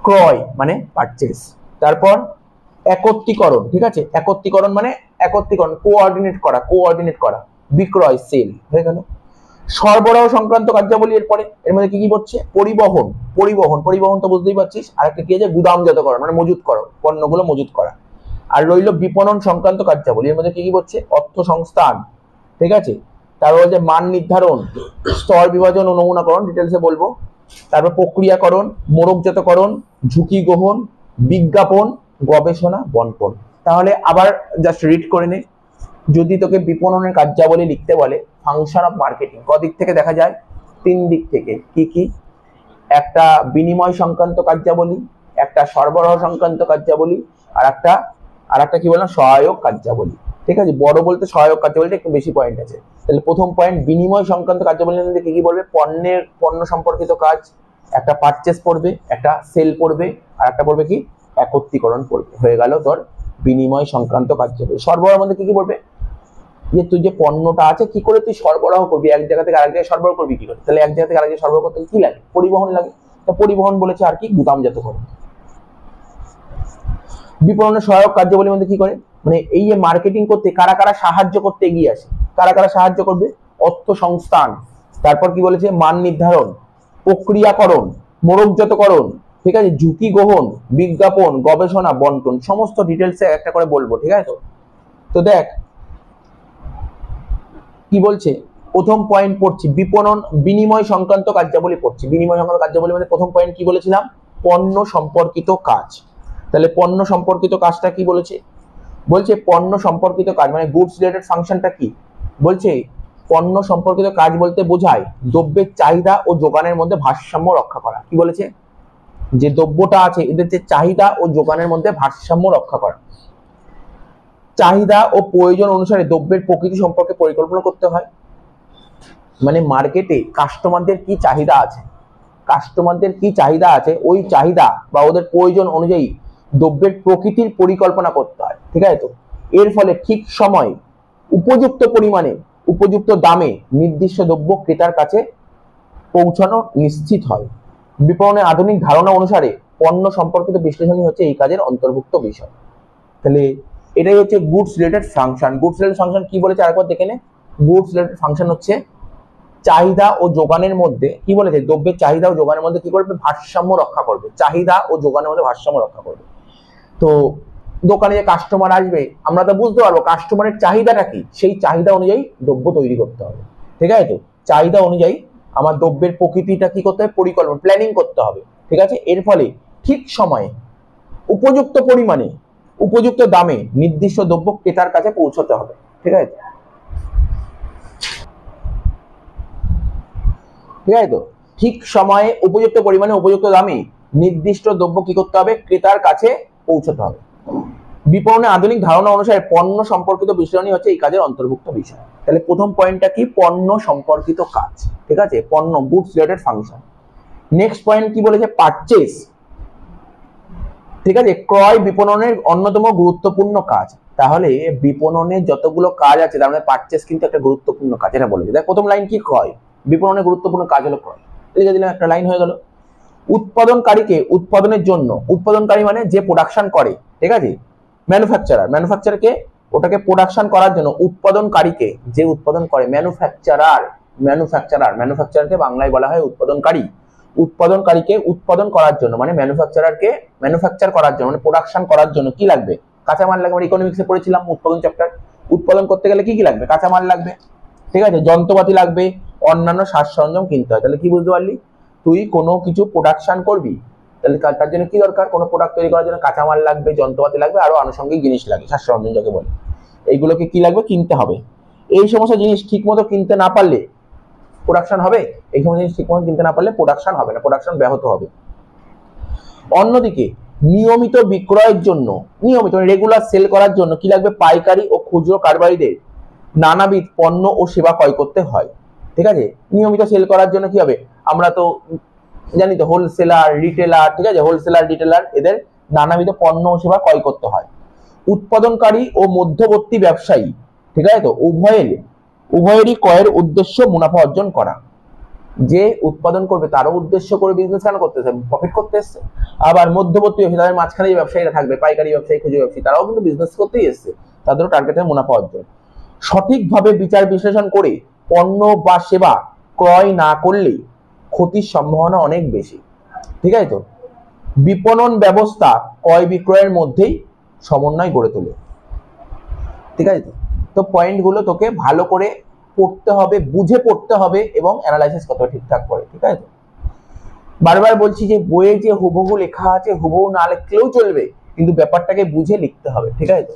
[SPEAKER 1] ক্রয় মানে পারচেজ। তারপর একত্রীকরণ, ঠিক আছে? একত্রীকরণ মানে কোঅর্ডিনেট করা, বিক্রয় সেল হয়ে গেল। সরবরাহ সংক্রান্ত কার্যাবলী এর মধ্যে কি কি পড়ছে? পরিবহন তো বুঝতেই পারছিস। আর একটা কি আছে? গুদামজাতকরণ মানে মজুত করা, পণ্যগুলো মজুত করা। আর রইল বিপণন সংক্রান্ত কার্যাবলী, এর মধ্যে কি কি পড়ছে? অর্থ সংস্থান, ঠিক আছে? তারপর হচ্ছে মান নির্ধারণ, স্তর বিভাজন ও নমুনাকরণ, ডিটেলসে বলবো। তারপর প্রক্রিয়াকরণ, মোড়কজাতকরণ, ঝুঁকি গ্রহণ, বিজ্ঞাপন, গবেষণা, বন্টন। তাহলে আবার জাস্ট রিড করে নে। যদি তোকে বিপণনের কার্যাবলী লিখতে বলে ফাংশন অফ মার্কেটিং কদিক থেকে দেখা যায়? 3 দিক থেকে। কি কি? একটা বিনিময় সংক্রান্ত কার্যাবলী, একটা সরবরাহ সংক্রান্ত কার্যাবলী, আর একটা কি বললাম? সহায়ক কার্যাবলী। ঠিক আছে, বড় বলতে সহায়ক কার্যাবলীটা একটু বেশি পয়েন্ট আছে। তাহলে প্রথম পয়েন্ট বিনিময় সংক্রান্ত কার্যাবলীর মধ্যে কি বলবে? পণ্য সম্পর্কিত কাজ, একটা পারচেস পড়বে, একটা সেল পড়বে, আর একটা পড়বে কি একত্রীকরণ পড়বে। হয়ে গেল তোর বিনিময় সংক্রান্ত কার্যাবলী। সরবরাহের মধ্যে কি বলবে? যে তুই যে পণ্যটা আছে কি করে তুই সরবরাহ করবি, এক জায়গা থেকে আরেক জায়গায় সরবরাহ করবি কি করে? তাহলে এক জায়গা থেকে আরেক জায়গায় সরবরাহ করতে কি লাগে? পরিবহন লাগে। তা পরিবহন বলেছে আর কি গুদামজাতকরণ। বিপণনের সহায়ক কার্যাবলীর মধ্যে কি করে? মানে এই যে মার্কেটিং করতে কারা কারা সাহায্য করতে এগিয়ে আসে, কারা কারা সাহায্য করবে? অর্থ সংস্থান, তারপর কি বলেছে মান নির্ধারণ, প্রক্রিয়াকরণ, মোড়কজাতকরণ, ঠিক আছে, ঝুঁকি গ্রহণ, বিজ্ঞাপন, গবেষণা, বন্টন, সমস্ত ডিটেলসে একটা করে বলবো। ঠিক আছে, তো দেখ কি বলছে। প্রথম পয়েন্ট পড়ছি বিপণন বিনিময় সংক্রান্ত কার্যাবলী পড়ছি। বিনিময় সংক্রান্ত কার্যাবলী মানে প্রথম পয়েন্ট কি বলেছিলাম? পণ্য সম্পর্কিত কাজ। তাহলে পণ্য সম্পর্কিত কাজটা কি বলেছে? বলছে পণ্য সম্পর্কিত কাজ মানে গুডস রিলেটেড ফাংশনটা কি বলছে? পণ্য সম্পর্কিত কাজ বলতে বোঝায় দ্রব্যের চাহিদা ও যোগানের মধ্যে ভারসাম্য রক্ষা করা। কি বলেছে? যে দ্রব্যটা আছে এদের যে চাহিদা ও যোগানের মধ্যে ভারসাম্য রক্ষা করা। চাহিদা ও প্রয়োজন অনুসারে দ্রব্যের প্রকৃতি সম্পর্কে পরিকল্পনা করতে হয়। মানে মার্কেটে কাস্টমারদের কি চাহিদা আছে, কাস্টমারদের কি চাহিদা আছে ওই চাহিদা বা ওদের প্রয়োজন অনুযায়ী দ্রব্যের প্রকৃতির পরিকল্পনা করতে হয়। ঠিক আছে, তো এর ফলে ঠিক সময়ে উপযুক্ত পরিমাণে উপযুক্ত দামে নির্দিষ্ট দ্রব্য ক্রেতার কাছে পৌঁছানো নিশ্চিত হয়। বিপণনের আধুনিক ধারণা অনুসারে পণ্য সম্পর্কিত বিশ্লেষণই হচ্ছে এই কাজের অন্তর্ভুক্ত বিষয়। তাহলে এটাই হচ্ছে goods related function. Goods related function কি বলেছে আরেকবার দেখে নে। গুডস রিলেটেড ফাংশন হচ্ছে চাহিদা ও যোগানের মধ্যে কি বলেছে? দ্রব্যের চাহিদা ও যোগানের মধ্যে কি করবে? ভারসাম্য রক্ষা করবে। চাহিদা ও যোগানের মধ্যে ভারসাম্য রক্ষা করবে। তো দোকানে যে কাস্টমার আসবে আমরা তো বুঝতে পারবো কাস্টমারের চাহিদাটা কি, সেই চাহিদা অনুযায়ী দ্রব্য তৈরি করতে হবে। ঠিক আছে, তো চাহিদা অনুযায়ী আমার দ্রব্যের প্রকৃতিটা কি করতে হবে? পরিকল্পনা প্ল্যানিং করতে হবে। ঠিক আছে, এর ফলে ঠিক সময়ে উপযুক্ত পরিমাণে উপযুক্ত দামে নির্দিষ্ট দ্রব্য ক্রেতার কাছে পৌঁছতে হবে। ঠিক আছে, ঠিক আছে, তো ঠিক সময়ে উপযুক্ত পরিমাণে উপযুক্ত দামে নির্দিষ্ট দ্রব্য কি করতে হবে? ক্রেতার কাছে পৌঁছতে হবে। বিপণনের আধুনিক ধারণা অনুসারে পণ্য সম্পর্কিত বিশ্লেষণই হচ্ছে এই কাজের অন্তর্ভুক্ত বিষয়। তাহলে প্রথম পয়েন্টটা কি? পণ্য সম্পর্কিত কাজ। ঠিক আছে, পণ্য goods related function. Next point কি বলেছে? পারচেজ। ঠিক আছে, ক্রয় বিপণনের অন্যতম গুরুত্বপূর্ণ কাজ। তাহলে বিপণনের যতগুলো কাজ আছে তার মধ্যে পারচেজ কিন্তু একটা গুরুত্বপূর্ণ কাজ, এটা বলেছে। দেখ প্রথম লাইন কি? ক্রয়। বিপণনের গুরুত্বপূর্ণ কাজ হলো ক্রয়। লিখে দিলাম, একটা লাইন হয়ে গেল। উৎপাদনকারীকে উৎপাদনের জন্য, উৎপাদনকারী মানে যে প্রোডাকশন করে, ঠিক আছে, ম্যানুফ্যাকচারার, ম্যানুফ্যাকচারকে ওটাকে প্রোডাকশন করার জন্য উৎপাদনকারীকে যে উৎপাদন করে ম্যানুফ্যাকচারার, ম্যানুফ্যাকচারার, ম্যানুফ্যাকচারকে বাংলায় বলা হয় উৎপাদনকারী। উৎপাদনকারীকে উৎপাদন করার জন্য মানে ম্যানুফ্যাকচারারকে ম্যানুফ্যাকচার করার জন্য মানে প্রোডাকশন করার জন্য কি লাগবে? কাঁচামাল লাগবে। আমরা ইকোনমিক্সে পড়েছিলাম উৎপাদন চ্যাপ্টার। উৎপাদন করতে গেলে কি কি লাগবে? কাঁচামাল লাগবে, ঠিক আছে, যন্ত্রপাতি লাগবে, অন্যান্য সাজ সরঞ্জাম কিনতে হয়। তাহলে কি বুঝতে পারলি? তুই কোনো কিছু প্রোডাকশন করবি তাহলে তার জন্য কি দরকার? কোনো প্রোডাক্ট তৈরি করার জন্য কাঁচামাল লাগবে, যন্ত্রপাতি লাগবে, আরো আনুষঙ্গিক জিনিস লাগে, সাজ সরঞ্জাম যাকে বলে। এইগুলোকে কি লাগবে? কিনতে হবে। এই সমস্ত জিনিস ঠিক মতো কিনতে না পারলে প্রোডাকশন হবে? এই সমস্ত জিনিস ঠিক মতো কিনতে না পারলে প্রোডাকশন হবে না, প্রোডাকশন ব্যাহত হবে। অন্যদিকে নিয়মিত বিক্রয়ের জন্য, নিয়মিত রেগুলার সেল করার জন্য কি লাগবে? পাইকারি ও খুচরো কারবারিদের নানাবিধ পণ্য ও সেবা ক্রয় করতে হয়। ঠিক আছে, নিয়মিত সেল করার জন্য কি হবে? আমরা তো জানি তো হোলসেলার, রিটেলার, ঠিক আছে, হোলসেলার, রিটেলার এদের নানাবিধ পণ্য ও সেবা ক্রয় করতে হয়। উৎপাদনকারী ও মধ্যবর্তী ব্যবসায়ী, ঠিক আছে, তো উভয়েরই ক্রয়ের উদ্দেশ্য মুনাফা অর্জন করা। যে উৎপাদন করবে তারও উদ্দেশ্য করে বিজনেস কেন করতেছে? প্রফিট করতে এসছে। আবার মধ্যবর্তী তাদের মাঝখানে যে ব্যবসায়ীরা থাকবে, পাইকারি ব্যবসায়ী, খুচরো ব্যবসায়ী, তারাও কিন্তু বিজনেস করতেই এসছে, তাদেরও টার্গেট হয় মুনাফা অর্জন। সঠিকভাবে বিচার বিশ্লেষণ করে পণ্য বা সেবা ক্রয় না করলে ক্ষতির সম্ভাবনা অনেক বেশি। ঠিক আছে, তো বিপণন ব্যবস্থা ক্রয় বিক্রয়ের মধ্যেই সমন্বয় গড়ে তোলে। ঠিক আছে, তো পয়েন্টগুলো তোকে ভালো করে পড়তে হবে, বুঝে পড়তে হবে এবং অ্যানালাইসিস করতে হবে ঠিকঠাক করে। ঠিক আছে, বারবার বলছি যে বইয়ে যে হুবহু লেখা আছে হুবহু না লিখলেও চলবে, কিন্তু ব্যাপারটাকে বুঝে লিখতে হবে। ঠিক আছে,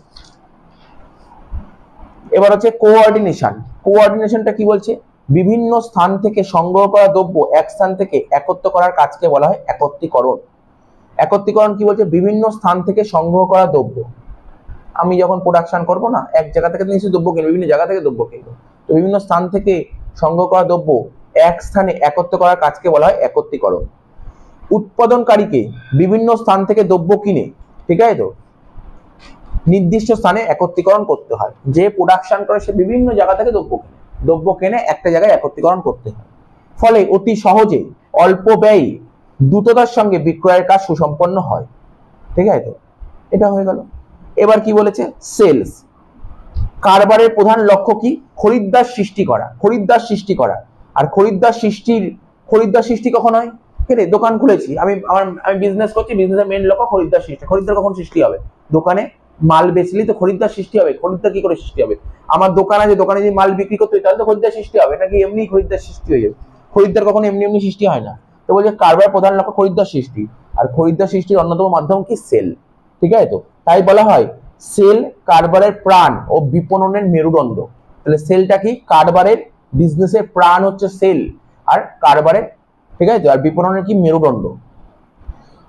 [SPEAKER 1] এবার হচ্ছে কোঅর্ডিনেশন। কোঅর্ডিনেশনটা কি বলছে? বিভিন্ন স্থান থেকে সংগ্রহ করা দ্রব্য এক স্থান থেকে একত্র করার কাজকে বলা হয় একত্রীকরণ। একত্রীকরণ কি বলছে? বিভিন্ন স্থান থেকে সংগ্রহ করা দ্রব্য আমি যখন প্রোডাকশন করবো না, এক জায়গা থেকে নিশ্চয়ই দ্রব্য কিনবো, বিভিন্ন জায়গা থেকে দ্রব্য কিনবো, তো বিভিন্ন স্থান থেকে সংগ্রহ করা দ্রব্য এক স্থানে একত্র করার কাজকে বলা হয় একত্রীকরণ। উৎপাদনকারীকে বিভিন্ন স্থান থেকে দ্রব্য কিনে, ঠিক আছে তো, নির্দিষ্ট স্থানে একত্রীকরণ করতে হয়। যে প্রোডাকশন করে সে বিভিন্ন জায়গা থেকে দ্রব্য কিনে একটা জায়গায় একত্রীকরণ করতে হয়। ফলে অতি সহজে অল্প ব্যয়ে দ্রুততার সঙ্গে বিক্রয়ের কাজ সুসম্পন্ন হয়। ঠিক আছে তো, এটা হয়ে গেল। এবার কি বলেছে, সেলস। কারবারের প্রধান লক্ষ্য কি? খরিদ্দার সৃষ্টি করা, খরিদ্দার সৃষ্টি করা। আর খরিদ্দার সৃষ্টি কখন হয়? দোকান খুলেছি আমি বিজনেস করছি, বিজনেসের মেইন লক্ষ্য খরিদ্দার সৃষ্টি। খরিদ্দার কখন সৃষ্টি হবে? দোকানে মাল বেচলি তো খরিদ্দার সৃষ্টি হবে। খরিদ্দার কি করে সৃষ্টি হবে? আমার দোকান আছে, দোকানে যদি মাল বিক্রি করতে হয় তাহলে তো খরিদ্দার সৃষ্টি হবে, নাকি এমনি খরিদ্দার সৃষ্টি হয়ে যাবে? খরিদ্দার কখনো এমনি এমনি সৃষ্টি হয় না। তো বলছে কারবার প্রধান লক্ষ্য খরিদ্দার সৃষ্টি, আর খরিদ্দার সৃষ্টির অন্যতম মাধ্যম কি? সেল। ঠিক আছে তো, তাই বলা হয় সেল কারবারের প্রাণ ও বিপণনের মেরুদণ্ড। তাহলে সেলটা কি? কারবারের, বিজনেসের প্রাণ হচ্ছে সেল, আর কারবারের, ঠিক আছে, আর বিপণনের কি? মেরুদণ্ড।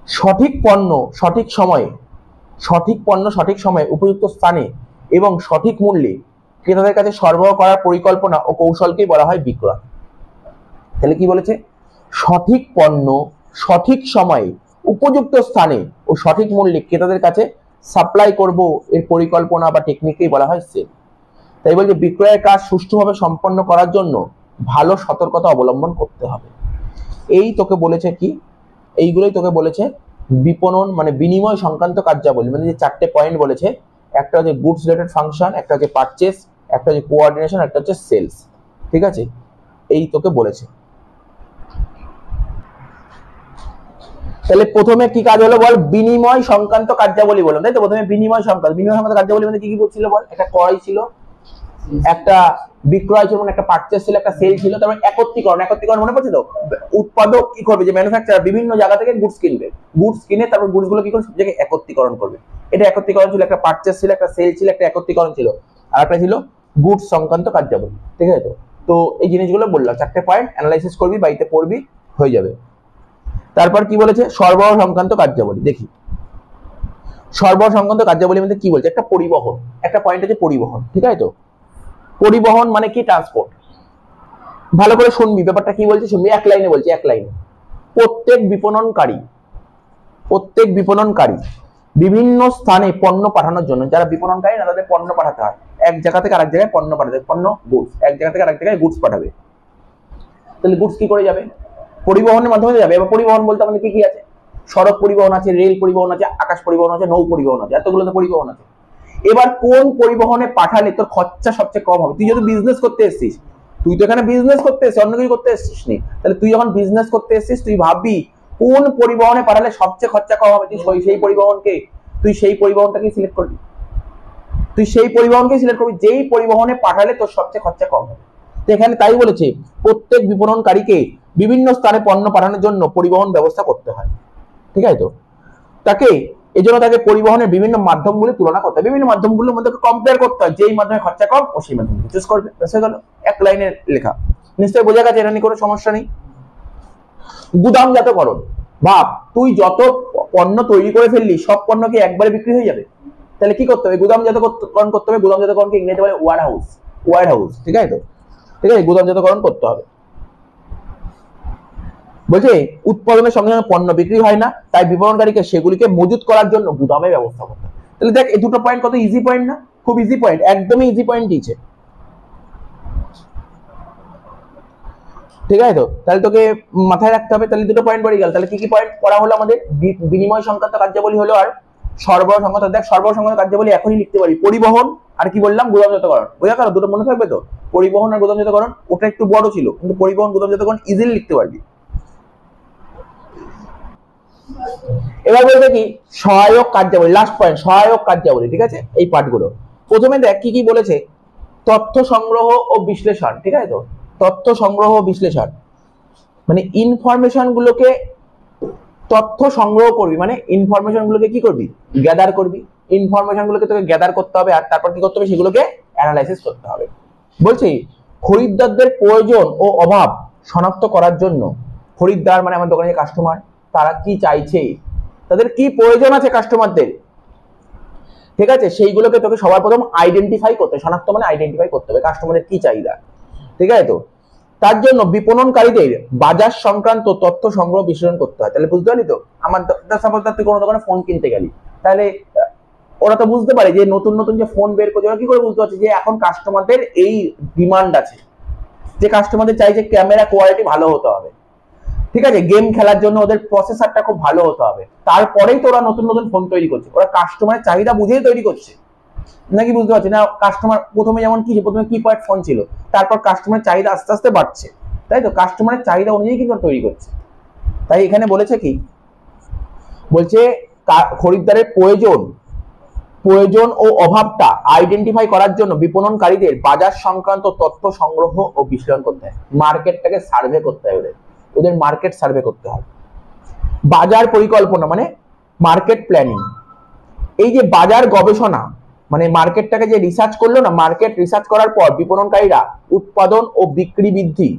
[SPEAKER 1] সঠিক পণ্য সঠিক সময়ে উপযুক্ত স্থানে এবং সঠিক মূল্যে ক্রেতাদের কাছে সরবরাহ করার পরিকল্পনা ও কৌশলকেই বলা হয় বিক্রয়। তাহলে কি বলেছে? সঠিক পণ্য সঠিক সময়ে উপযুক্ত স্থানে ও সঠিক মূল্যে ক্রেতাদের কাছে সাপ্লাই করব, এর পরিকল্পনা বা টেকনিককেই বলা হয় সেল। তাই বলছে বিক্রয়ের কাজ সুষ্ঠুভাবে সম্পন্ন করার জন্য ভালো সতর্কতা অবলম্বন করতে হবে। এই তোকে বলেছে কি, এইগুলোই তোকে বলেছে বিপণন মানে বিনিময় সংক্রান্ত কার্যাবলী। মানে যে চারটে পয়েন্ট বলেছে, একটা হচ্ছে গুডস রিলেটেড ফাংশন, একটা হচ্ছে পারচেস, একটা হচ্ছে কোঅর্ডিনেশন, একটা হচ্ছে সেলস। ঠিক আছে, এই তোকে বলেছে। তাহলে প্রথমে কি কাজ হলো বল? বিনিময় সংক্রান্ত কার্যাবলী বললাম, তাই তো? প্রথমে বিনিময় সংক্রান্ত কার্যাবলী মানে কি কি বলছিল বল? একটা ক্রয় ছিল, একটা বিক্রয় ছিল, একটা পারচেস ছিল, একটা সেল ছিল, তারপর একত্রীকরণ মনে পড়ছে তো? উৎপাদক কি করবে? যে ম্যানুফ্যাকচারার বিভিন্ন জায়গা থেকে গুডস কিনবে, গুডস কিনে তারপর গুডস গুলো কি করবে? সব জায়গায় একত্রীকরণ করবে। এটা একত্রীকরণ ছিল, একটা পারচেস ছিল, একটা সেল ছিল, একটা একত্রীকরণ ছিল, আর একটা ছিল গুডস সংক্রান্ত কার্যাবলী। ঠিক আছে তো? তো এই জিনিসগুলো বললাম, চারটে পয়েন্ট অ্যানালাইসিস করবি, বাড়িতে পড়বি, হয়ে যাবে। তারপর কি বলেছে? সরবরাহ সংক্রান্ত কার্যাবলী। দেখি সরবরাহ সংক্রান্ত কার্যাবলীর মধ্যে কি বলছে? একটা পরিবহন, একটা পয়েন্ট আছে পরিবহন। ঠিক আছে তো? পরিবহন মানে কি? ট্রান্সপোর্ট। ভালো করে শুনবি, ব্যাপারটা কি বলছে শুনবি। এক লাইনে বলছে, এক লাইনে। প্রত্যেক বিপণনকারী বিভিন্ন স্থানে পণ্য পাঠানোর জন্য, যারা বিপণনকারী না তাদের পণ্য পাঠাতে হয়, এক জায়গা থেকে আরেক জায়গায় পণ্য পাঠাতে, পণ্য গুডস, এক জায়গা থেকে আরেক জায়গায় গুডস পাঠাবে। তাহলে গুডস কি করে যাবে? পরিবহনের মাধ্যমে যাবে। এবার পরিবহন বলতে আমাদের কি কি আছে? সড়ক পরিবহন আছে, রেল পরিবহন আছে, আকাশ পরিবহন আছে, নৌ পরিবহন আছে, এতগুলো তো পরিবহন আছে। এবার কোন পরিবহনে পাঠালে তোর খরচা সবচেয়ে কম হবে? তুই যদি বিজনেস করতে এসেছিস, তুই তো এখানে বিজনেস করতে এসেছিস, অন্য কিছু করতে এসেছিস নি। তাহলে তুই যখন বিজনেস করতে এসেছিস, তুই ভাববি কোন পরিবহনে পাঠালে সবচেয়ে খরচা কম হবে। তুই সেই পরিবহনটাকে সিলেক্ট করবি, যেই পরিবহনে পাঠালে তোর সবচেয়ে খরচা কম হবে। তো এখানে তাই বলেছে প্রত্যেক বিপণনকারীকে বিভিন্ন স্থানে পণ্য পাঠানোর জন্য পরিবহন ব্যবস্থা করতে হয়। ঠিক আছে তো? এজন্য তাকে পরিবহনের বিভিন্ন মাধ্যমগুলি তুলনা করতে হয়, বিভিন্ন মাধ্যমগুলোর মধ্যে কম্পেয়ার করতে হয়, যেই মাধ্যমে খরচা কম ও সেই মাধ্যমে চুজ করবে। বুঝে গেল? এক লাইনের লেখা, নিশ্চয়ই বোঝা গেছে, এটা নিয়ে কোনো সমস্যা নেই। গুদামজাতকরণ। ভাব, তুই যত পণ্য তৈরি করে ফেললি, সব পণ্য কি একবারে বিক্রি হয়ে যাবে? তাহলে কি করতে হবে? গুদামজাতকরণ করতে হবে। গুদামজাতকরণকে ইংরেজিতে বলে ওয়্যার হাউস। ঠিক আছে তো? ঠিক আছে, গুদামজাতকরণ করতে হবে। বলছে উৎপাদনের সঙ্গে সঙ্গে পণ্য বিক্রি হয় না, তাই বিপণনকারীকে সেগুলিকে মজুত করার জন্য গুদামে ব্যবস্থা করতে হবে। তাহলে দেখ, এই দুটো পয়েন্ট কত ইজি পয়েন্ট না? খুব ইজি পয়েন্ট, একদমই ইজি পয়েন্ট দিয়েছে। ঠিক আছে তো? তাহলে তোকে মাথায় রাখতে হবে। তাহলে দুটো পয়েন্ট পড়ে গেল। তাহলে কি কি পয়েন্ট পড়া হলো আমাদের? বিনিময় সংক্রান্ত কার্যাবলী হলো, আর সরবরাহ সংক্রান্ত। দেখ, সরবরাহ সংক্রান্ত কার্যাবলী এখনই লিখতে পারি। পরিবহন আর কি বললাম? গুদামজাতকরণ। বোঝা গেল? দুটো মনে থাকবে তো? পরিবহন আর গুদামজাতকরণ। ওটা একটু বড় ছিল, কিন্তু পরিবহন গুদামজাতকরণ ইজিলি লিখতে পারবি। এবার বলতে কি সহায়ক কার্যাবলী, লাস্ট পয়েন্ট, সহায়ক কার্যাবলী। ঠিক আছে, এই পার্টগুলো প্রথমে দেখ কি কি বলেছে। তথ্য সংগ্রহ ও বিশ্লেষণ। ঠিক আছে তো? তথ্য সংগ্রহ ও বিশ্লেষণ মানে ইনফরমেশন গুলোকে, তথ্য সংগ্রহ করবি মানে ইনফরমেশন গুলোকে কি করবি? গ্যাদার করবি। ইনফরমেশন গুলোকে তোকে গ্যাদার করতে হবে, আর তারপর কি করতে হবে? সেগুলোকে অ্যানালাইসিস করতে হবে। বলছি খরিদ্দারদের প্রয়োজন ও অভাব শনাক্ত করার জন্য, খরিদ্দার মানে আমার দোকানের কাস্টমার, তারা কি চাইছে, তাদের কি প্রয়োজন আছে কাস্টমারদের, ঠিক আছে, সেইগুলোকে তোকে সবার প্রথম আইডেন্টিফাই করতে, শনাক্ত মানে আইডেন্টিফাই করতে হবে কাস্টমারের কি চাহিদা। ঠিক আছে, তো তার জন্য বিপণনকারীদের বাজার সংক্রান্ত তথ্য সংগ্রহ বিশ্লেষণ করতে হয়। তাহলে বুঝতে পারলি তো, আমার সাপোজ তুই কোনো দোকানে ফোন কিনতে গেলি, তাহলে ওরা তো বুঝতে পারে যে নতুন নতুন যে ফোন বের করছে, ওরা কি করে বুঝতে পারছে যে এখন কাস্টমারদের এই ডিমান্ড আছে, যে কাস্টমারদের চাইছে ক্যামেরা কোয়ালিটি ভালো হতে হবে, ঠিক আছে, গেম খেলার জন্য ওদের প্রসেসরটা খুব ভালো হতে হবে, তারপরেই তো ওরা নতুন নতুন ফোন তৈরি করছে। ওরা কাস্টমারের চাহিদা বুঝেই তৈরি করছে, নাকি বুঝতে পারছি না? কাস্টমার প্রথমে যেমন কি, প্রথমে কিপ্যাড ফোন ছিল, তারপর কাস্টমারের চাহিদা আস্তে আস্তে বাড়ছে, তাই তো, কাস্টমারের চাহিদা অনুযায়ী কিন্তু তৈরি করছে। তাই এখানে বলেছে কি, বলছে খরিদ্দারের প্রয়োজন ও অভাবটা আইডেন্টিফাই করার জন্য বিপণনকারীদের বাজার সংক্রান্ত তথ্য সংগ্রহ ও বিশ্লেষণ করতে হয়, মার্কেটটাকে সার্ভে করতে হয়, ওদের মার্কেট সার্ভে করতে হয়। বাজার পরিকল্পনা মানে মার্কেট প্ল্যানিং, এই যে বাজার গবেষণা মানে মার্কেটটাকে যে রিসার্চ করলো না, মার্কেট রিসার্চ করার পর বিপণনকারীরা উৎপাদন ও বিক্রি বৃদ্ধি,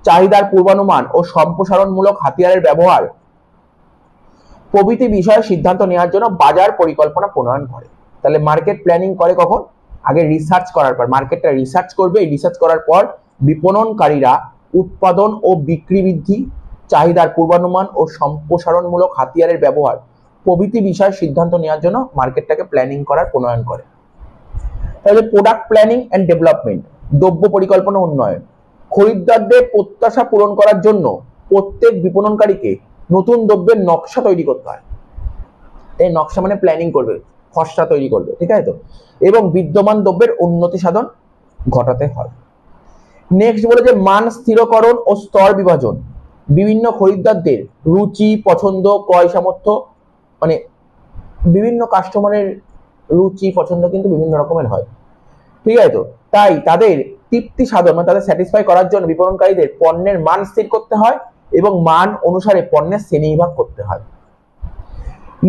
[SPEAKER 1] চাহিদার পূর্বানুমান ও সম্প্রসারণমূলক হাতিয়ারের ব্যবহার প্রভৃতি বিষয়ে সিদ্ধান্ত নেওয়ার জন্য বাজার পরিকল্পনা প্রণয়ন করে। তাহলে মার্কেট প্ল্যানিং করে কখন? আগে রিসার্চ করার পর, মার্কেটটা রিসার্চ করবে, এই রিসার্চ করার পর বিপণনকারীরা উৎপাদন ও বিক্রি বৃদ্ধি, চাহিদার পূর্বানুমান ও সম্প্রসারণমূলক হাতিয়ারের ব্যবহার প্রভৃতি বিষয়ে সিদ্ধান্ত নেওয়ার জন্য মার্কেটটাকে প্ল্যানিং করার প্রণয়ন করে। তাহলে প্রোডাক্ট প্ল্যানিং এন্ড ডেভেলপমেন্ট, দ্রব্য পরিকল্পনা উন্নয়ন, খরিদ্দারদের প্রত্যাশা পূরণ করার জন্য প্রত্যেক বিপণনকারীকে নতুন দ্রব্যের নকশা তৈরি করতে হয়। এই নকশা মানে প্ল্যানিং করবে, খসড়া তৈরি করবে, ঠিক আছে তো, এবং বিদ্যমান দ্রব্যের উন্নতি সাধন ঘটাতে হয়। নেক্সট বলে যে মান স্থিরকরণ ও স্তর বিভাজন, বিভিন্ন খরিদ্দারদের রুচি পছন্দ ক্রয় সামর্থ্য, মানে বিভিন্ন কাস্টমারের রুচি পছন্দ কিন্তু বিভিন্ন রকমের হয়, ঠিক আছে তো, তাই তাদের তৃপ্তি সাধন মানে তাদের স্যাটিসফাই করার জন্য বিপণনকারীদের পণ্যের মান স্থির করতে হয় এবং মান অনুসারে পণ্যের শ্রেণীবিভাগ করতে হয়।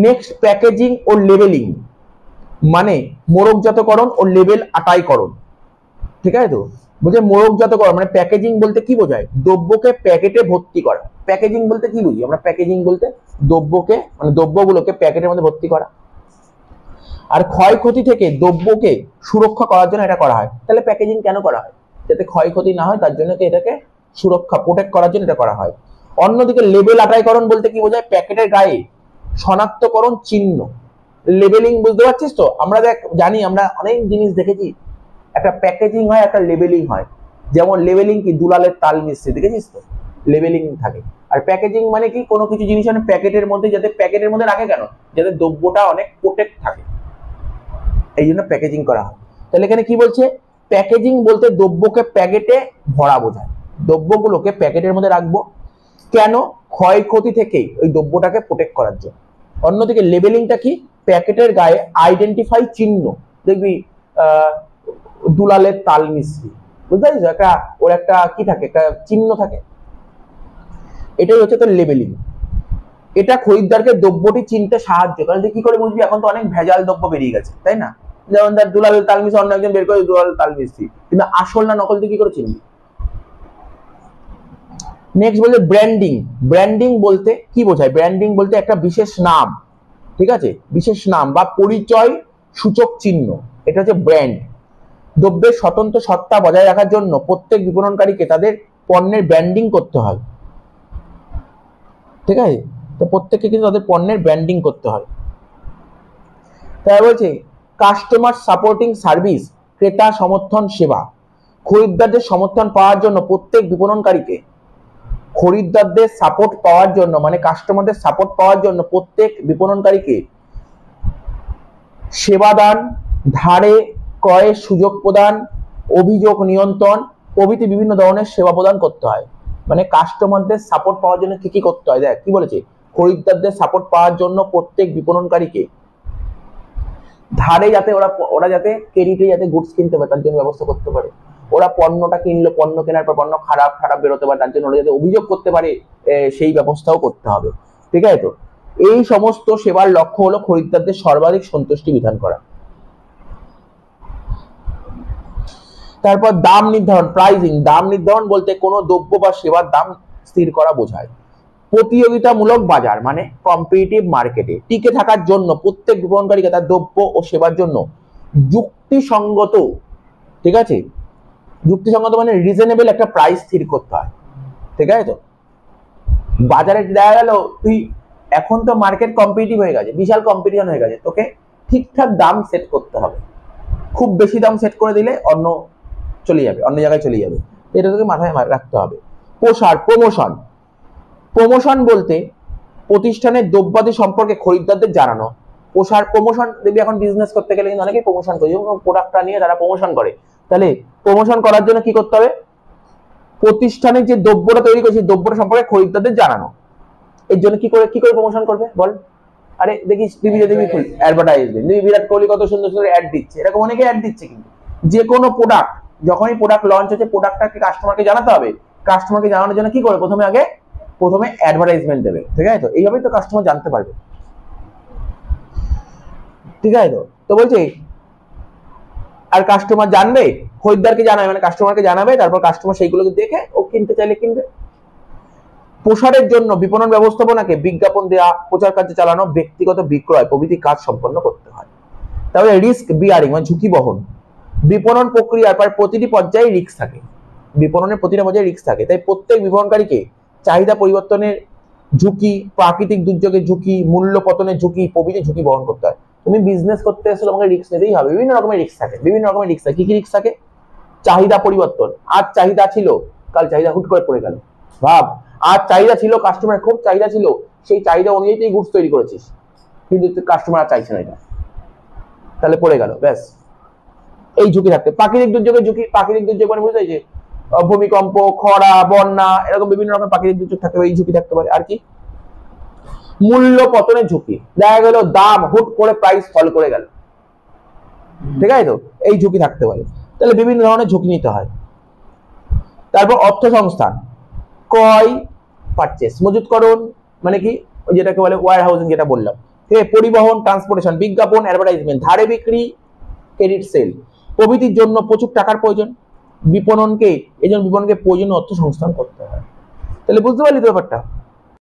[SPEAKER 1] নেক্সট প্যাকেজিং ও লেবেলিং মানে মোড়কজাতকরণ ও লেবেল আটাইকরণ, ঠিক আছে তো, বলছে মোড়কজাতকরণ মানে প্যাকেজিং বলতে কি বোঝায়? দ্রব্যকে প্যাকেটে ভর্তি করা। প্যাকেজিং বলতে কি বুঝি আমরা? প্যাকেজিং বলতে দ্রব্যকে মানে দ্রব্যগুলোকে প্যাকেটের মধ্যে ভর্তি করা, আর ক্ষয়ক্ষতি থেকে দ্রব্যকে সুরক্ষা করার জন্য এটা করা হয়। তাহলে প্যাকেজিং কেন করা হয়? যাতে ক্ষয়ক্ষতি না হয় তার জন্য এটাকে সুরক্ষা প্রোটেক্ট করার জন্য এটা করা হয়। অন্যদিকে লেবেল আটাইকরণ বলতে কি বোঝায়? প্যাকেটের গায়ে শনাক্তকরণ চিহ্ন, লেবেলিং, বুঝতে পারছিস তো? আমরা জানি, আমরা অনেক জিনিস দেখেছি, একটা প্যাকেজিং হয় একটা লেবেলিং হয়। যেমন লেবেলিং কি, দুলালের তাল মিস্ত্রি, দেখেছিস তো, লেবেলিং থাকে। আর প্যাকেজিং মানে কি, কোনো কিছু জিনিস মানে প্যাকেটের মধ্যে, যাতে প্যাকেটের মধ্যে রাখে কেন? যাতে দ্রব্যটা অনেক প্রোটেক্ট থাকে, এই জন্য প্যাকেজিং করা হয়। তাহলে এখানে কি বলছে? প্যাকেজিং বলতে দ্রব্যকে প্যাকেটে ভরা বোঝায়, দ্রব্যগুলোকে প্যাকেটের মধ্যে রাখবো কেন? ক্ষয়ক্ষতি থেকে ওই দ্রব্যটাকে প্রোটেক্ট করার জন্য। অন্যদিকে লেবেলিংটা কি? প্যাকেটের গায়ে আইডেন্টিফাই চিহ্ন, দেখবি দুলালের তাল মিস্ত্রি, বুঝতে পারছিস, একটা ওর একটা কি থাকে, একটা চিহ্ন থাকে, এটাই হচ্ছে তোর লেবেলিং। এটা খরিদ্দারকে দ্রব্যটি চিনতে সাহায্য করে। কি করে বুঝবি? এখন তো অনেক ভেজাল দ্রব্য বেরিয়ে গেছে, তাই না? যেমন তার দুলাল তাল মিস্ত্রি, অন্য একজন বের করে দুলাল তাল মিস্ত্রি, কিন্তু আসল না নকল তুই কি করে চিনবি? নেক্সট বলছে ব্র্যান্ডিং। ব্র্যান্ডিং বলতে কি বোঝায়? ব্র্যান্ডিং বলতে একটা বিশেষ নাম, ঠিক আছে, বিশেষ নাম বা পরিচয় সূচক চিহ্ন, এটা হচ্ছে ব্র্যান্ড। দ্রব্যের স্বতন্ত্র সত্তা বজায় রাখার জন্য প্রত্যেক বিপণনকারীকে তাদের পণ্যের ব্র্যান্ডিং করতে হয়, ঠিক আছে, তো প্রত্যেককে কিন্তু তাদের পণ্যের ব্র্যান্ডিং করতে হয়। তাই বলছে কাস্টমার সাপোর্টিং সার্ভিস, ক্রেতা সমর্থন সেবা, খরিদ্দারদের সমর্থন পাওয়ার জন্য প্রত্যেক বিপণনকারীকে, খরিদ্দারদের সাপোর্ট পাওয়ার জন্য মানে কাস্টমারদের সাপোর্ট পাওয়ার জন্য প্রত্যেক বিপণনকারীকে সেবা দান, ধারে ক্রয়ের সুযোগ প্রদান, অভিযোগ নিয়ন্ত্রণ প্রভৃতি বিভিন্ন ধরনের সেবা প্রদান করতে হয়। মানে কাস্টমারদের সাপোর্ট পাওয়ার জন্য কি কি করতে হয়? দেখ কি বলেছে, খরিদ্দারদের সাপোর্ট পাওয়ার জন্য প্রত্যেক বিপণনকারীকে ধারে, যাতে ওরা যাতে ক্রেডিটে যাতে গুডস কিনতে পারে তার জন্য ব্যবস্থা করতে পারে। ওরা পণ্যটা কিনলো, পণ্য কেনার পর পণ্য খারাপ বেরোতে পারে তার জন্য ওরা যাতে অভিযোগ করতে পারে, সেই ব্যবস্থাও করতে হবে, ঠিক আছে তো। এই সমস্ত সেবার লক্ষ্য হলো খরিদ্দারদের সর্বাধিক সন্তুষ্টি বিধান করা। তারপর দাম নির্ধারণ, প্রাইজিং। দাম নির্ধারণ বলতে কোনো দ্রব্য বা সেবার দাম স্থির করা বোঝায়। প্রতিযোগিতামূলক বাজার মানে কম্পিটিটিভ মার্কেটে টিকে থাকার জন্য প্রত্যেক বিপণনকারীকে তার দ্রব্য ও সেবার জন্য যুক্তিসঙ্গত, ঠিক আছে, যুক্তিসঙ্গত মানে রিজনেবল একটা প্রাইস স্থির করতে হয়, ঠিক আছে। তো বাজারে দেখা গেল তুই এখন তো মার্কেট কম্পিটিটিভ হয়ে গেছে, বিশাল কম্পিটিশন হয়ে গেছে, তোকে ঠিকঠাক দাম সেট করতে হবে। খুব বেশি দাম সেট করে দিলে অন্য চলে যাবে, অন্য জায়গায় চলে যাবে, এটা তোকে মাথায় রাখতে হবে। প্রসার, প্রমোশন। প্রমোশন বলতে প্রতিষ্ঠানের দ্রব্যাদি সম্পর্কে খরিদ্দারদের জানানো। প্রসার, প্রমোশন দেখবি এখন বিজনেস করতে গেলে কিন্তু অনেকেই প্রমোশন করে, যেমন প্রোডাক্টটা নিয়ে তারা প্রমোশন করে। তাহলে প্রমোশন করার জন্য কি করতে হবে? প্রতিষ্ঠানের যে দ্রব্যটা তৈরি করছে দ্রব্যটা সম্পর্কে খরিদ্দারদের জানানো। এর জন্য কি করে প্রমোশন করবে বল? আরে দেখিস টিভিতে দেখবি অ্যাডভার্টাইজমেন্ট, দেখবি বিরাট কোহলি কত সুন্দর সুন্দর অ্যাড দিচ্ছে, এরকম অনেকে অ্যাড দিচ্ছে। কিন্তু যে কোনো প্রোডাক্ট, যখনই প্রোডাক্ট লঞ্চ হচ্ছে প্রোডাক্টটাকে কাস্টমারকে জানাতে হবে। কাস্টমারকে জানানোর জন্য কি করে? প্রথমে অ্যাডভার্টাইজমেন্ট দেবে, ঠিক আছে। তো এইভাবেই তো কাস্টমার জানতে পারবে, ঠিক আছে। তো বলছি আর কাস্টমার জানবে, খরিদ্দারকে জানাবে মানে কাস্টমারকে জানাবে, তারপর কাস্টমার সেইগুলোকে দেখে ও কিনতে চাইলে কিনবে। প্রসারের জন্য বিপণন ব্যবস্থাপনাকে বিজ্ঞাপন দেওয়া, প্রচার কার্য চালানো, ব্যক্তিগত বিক্রয় প্রভৃতি কাজ সম্পন্ন করতে হয়। তাহলে রিস্ক বিয়ারিং মানে ঝুঁকি বহন। বিপণন প্রক্রিয়ার প্রতিটি পর্যায়ে রিস্ক থাকে, বিপণনের প্রতিটা পর্যায়ে রিস্ক থাকে। তাই প্রত্যেক বিপণনকারীকে চাহিদা পরিবর্তনের ঝুঁকি, প্রাকৃতিক দুর্যোগের ঝুঁকি, মূল্য পতনের ঝুঁকি প্রভৃতি ঝুঁকি বহন করতে হয়। তুমি বিজনেস করতে এসে তোমাকে রিস্ক নিতেই হবে, বিভিন্ন রকমের রিস্ক থাকে, বিভিন্ন রকমের রিস্ক থাকে। কি কি রিস্ক থাকে? চাহিদা পরিবর্তন, আজ চাহিদা ছিল কাল চাহিদা হুট করে পড়ে গেল। ভাব, আজ চাহিদা ছিল, কাস্টমার খুব চাহিদা ছিল, সেই চাহিদা অনুযায়ী তুই গুডস তৈরি করেছিস, কিন্তু কাস্টমার আর চাইছে না এটা, তাহলে পড়ে গেল, ব্যাস। এই ঝুঁকি থাকতে। প্রাকৃতিক দুর্যোগের ঝুঁকি, প্রাকৃতিক দুর্যোগ মানে বুঝতে চাইছে ভূমিকম্প, খরা, বন্যা, এরকম বিভিন্ন রকমের প্রাকৃতিক দুর্যোগ থাকতে পারে, এই ঝুঁকি থাকতে পারে। আর কি? মূল্য পতনের ঝুঁকি, দেখা গেল দাম হুট করে প্রাইস ফল করে গেল, ঠিক আছে। তো এই ঝুঁকি থাকতে পারে। তাহলে বিভিন্ন ধরনের ঝুঁকি নিতে হয়। তারপর অর্থ সংস্থান, ক্রয়, পারচেস, মজুতকরণ মানে কি? যেটাকে বলে ওয়্যার হাউজিং, যেটা বললাম, ঠিক আছে। পরিবহন, ট্রান্সপোর্টেশন, বিজ্ঞাপন, অ্যাডভার্টাইজমেন্ট, ধারে বিক্রি, ক্রেডিট সেল প্রভৃতির জন্য প্রচুর টাকার প্রয়োজন। বিপণনকে প্রয়োজনীয় অর্থ সংস্থান করতে হয়। তাহলে বুঝতে পারলি তো ব্যাপারটা?